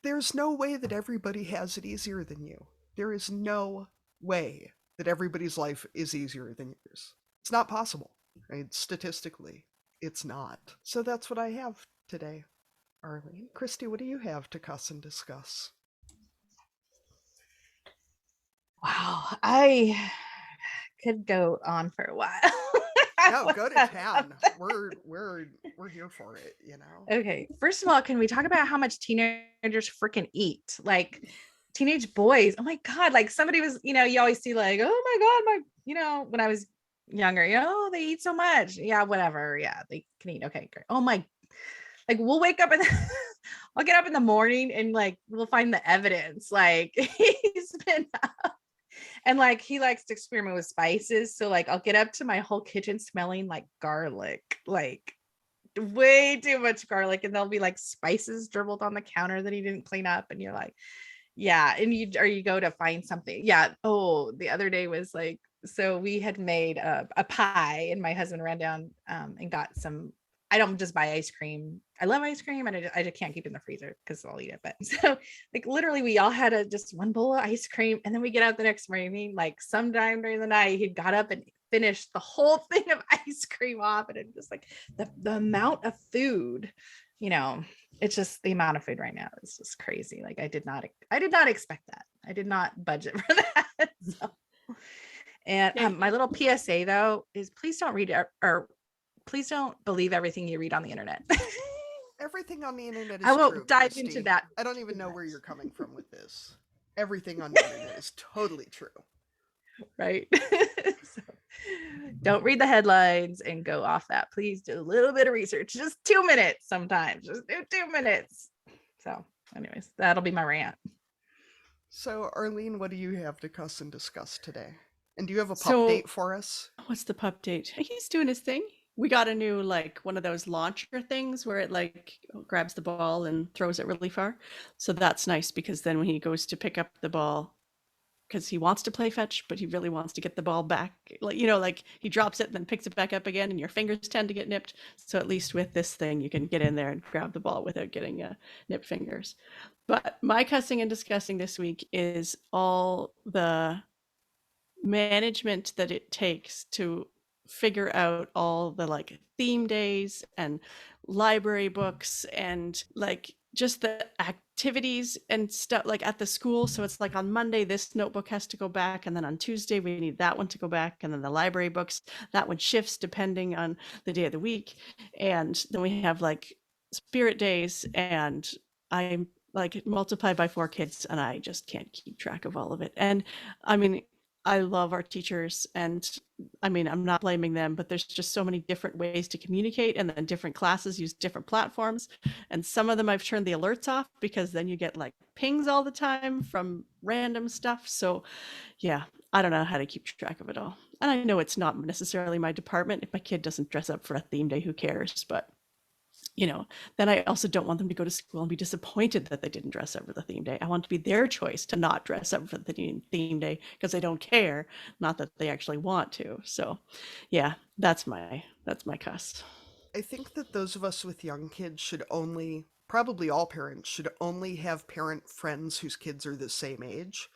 S1: there's no way that everybody has it easier than you. There is no way that everybody's life is easier than yours. It's not possible, right? Statistically, it's not. So that's what I have today, Arlene. Kristi, what do you have to cuss and discuss?
S4: Wow, I could go on for a while.
S1: No, go to town. We're here for it,
S4: Okay, first of all, can we talk about how much teenagers freaking eat? Like teenage boys. Oh my God. Like somebody was, you always see like, oh my God, when I was younger, they eat so much. Yeah, whatever. Yeah, they can eat. Okay, great. Oh my, like we'll wake up and I'll get up in the morning and like, we'll find the evidence. Like he's been up and like, he likes to experiment with spices. So like, I'll get up to my whole kitchen smelling like garlic, like way too much garlic. And there'll be like spices dribbled on the counter that he didn't clean up. And you're like, yeah. And you go to find something. Yeah. Oh, the other day was like, so we had made a pie and my husband ran down and got some. I don't just buy ice cream. I love ice cream and I just can't keep it in the freezer because I'll eat it. But so like literally we all had just one bowl of ice cream. And then we get out the next morning, like sometime during the night, he got up and finished the whole thing of ice cream off. And it just like the amount of food, it's just the amount of food right now is just crazy. Like I did not expect that. I did not budget for that. So. And my little PSA though is please don't read or please don't believe everything you read on the internet.
S1: Everything on the internet is
S4: I won't
S1: true,
S4: dive
S1: Kristi.
S4: into that.
S1: I don't even know where you're coming from with this. Everything on the internet is totally true.
S4: Right. So, don't read the headlines and go off that. Please do a little bit of research. Just 2 minutes sometimes. Just do 2 minutes. So anyways, that'll be my rant.
S1: So Arlene, what do you have to cuss and discuss today? And do you have a pup date for us?
S3: What's the pup date? He's doing his thing. We got a new, like one of those launcher things where it like grabs the ball and throws it really far. So that's nice because then when he goes to pick up the ball, because he wants to play fetch, but he really wants to get the ball back. Like, like he drops it and then picks it back up again and your fingers tend to get nipped. So at least with this thing, you can get in there and grab the ball without getting nipped fingers. But my cussing and discussing this week is all the management that it takes to figure out all the like theme days and library books and like just the activities and stuff like at the school. So it's like on Monday, this notebook has to go back. And then on Tuesday, we need that one to go back. And then the library books, that one shifts depending on the day of the week. And then we have like spirit days, and I'm like multiplied by 4 kids, and I just can't keep track of all of it. And I mean, I love our teachers, and I mean, I'm not blaming them, but there's just so many different ways to communicate, and then different classes use different platforms. And some of them I've turned the alerts off because then you get like pings all the time from random stuff. So yeah, I don't know how to keep track of it all. And I know it's not necessarily my department. If my kid doesn't dress up for a theme day, who cares? But then I also don't want them to go to school and be disappointed that they didn't dress up for the theme day. I want it to be their choice to not dress up for the theme day because they don't care, not that they actually want to. So yeah, that's my cuss.
S1: I think that those of us with young kids should only, probably all parents, should only have parent friends whose kids are the same age.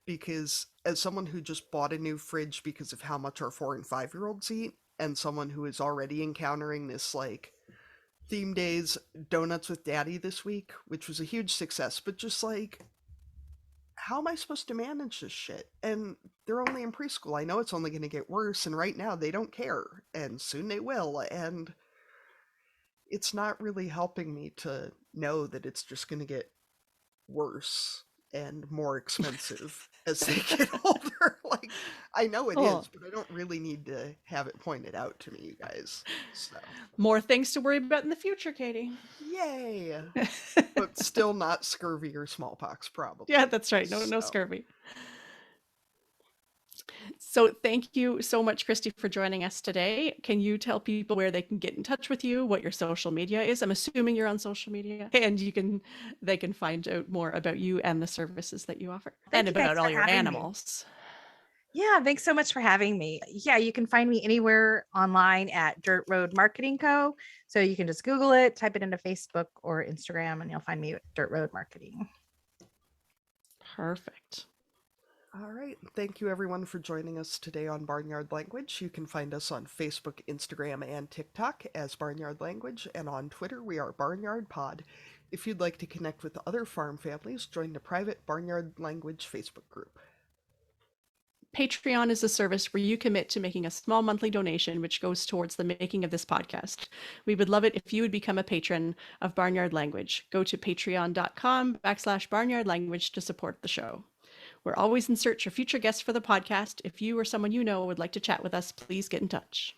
S1: Because as someone who just bought a new fridge because of how much our 4 and 5-year-olds eat, and someone who is already encountering this like theme days donuts with daddy this week, which was a huge success, but just like, how am I supposed to manage this shit? And they're only in preschool. I know it's only going to get worse, and right now they don't care, and soon they will, and it's not really helping me to know that it's just going to get worse and more expensive as they get older. Like, I know it is, but I don't really need to have it pointed out to me, you guys. So
S3: more things to worry about in the future, Katie.
S1: Yay. But still not scurvy or smallpox, probably.
S3: Yeah, that's right. No scurvy. So thank you so much, Kristi, for joining us today. Can you tell people where they can get in touch with you, what your social media is? I'm assuming you're on social media, and they can find out more about you and the services that you offer, and about all your animals.
S4: Yeah, thanks so much for having me. Yeah, you can find me anywhere online at Dirt Road Marketing Co. So you can just Google it, type it into Facebook or Instagram, and you'll find me at Dirt Road Marketing.
S3: Perfect.
S1: All right. Thank you, everyone, for joining us today on Barnyard Language. You can find us on Facebook, Instagram, and TikTok as Barnyard Language, and on Twitter, we are Barnyard Pod. If you'd like to connect with other farm families, join the private Barnyard Language Facebook group.
S3: Patreon is a service where you commit to making a small monthly donation, which goes towards the making of this podcast. We would love it if you would become a patron of Barnyard Language. Go to patreon.com/Barnyard Language to support the show. We're always in search of future guests for the podcast. If you or someone you know would like to chat with us, please get in touch.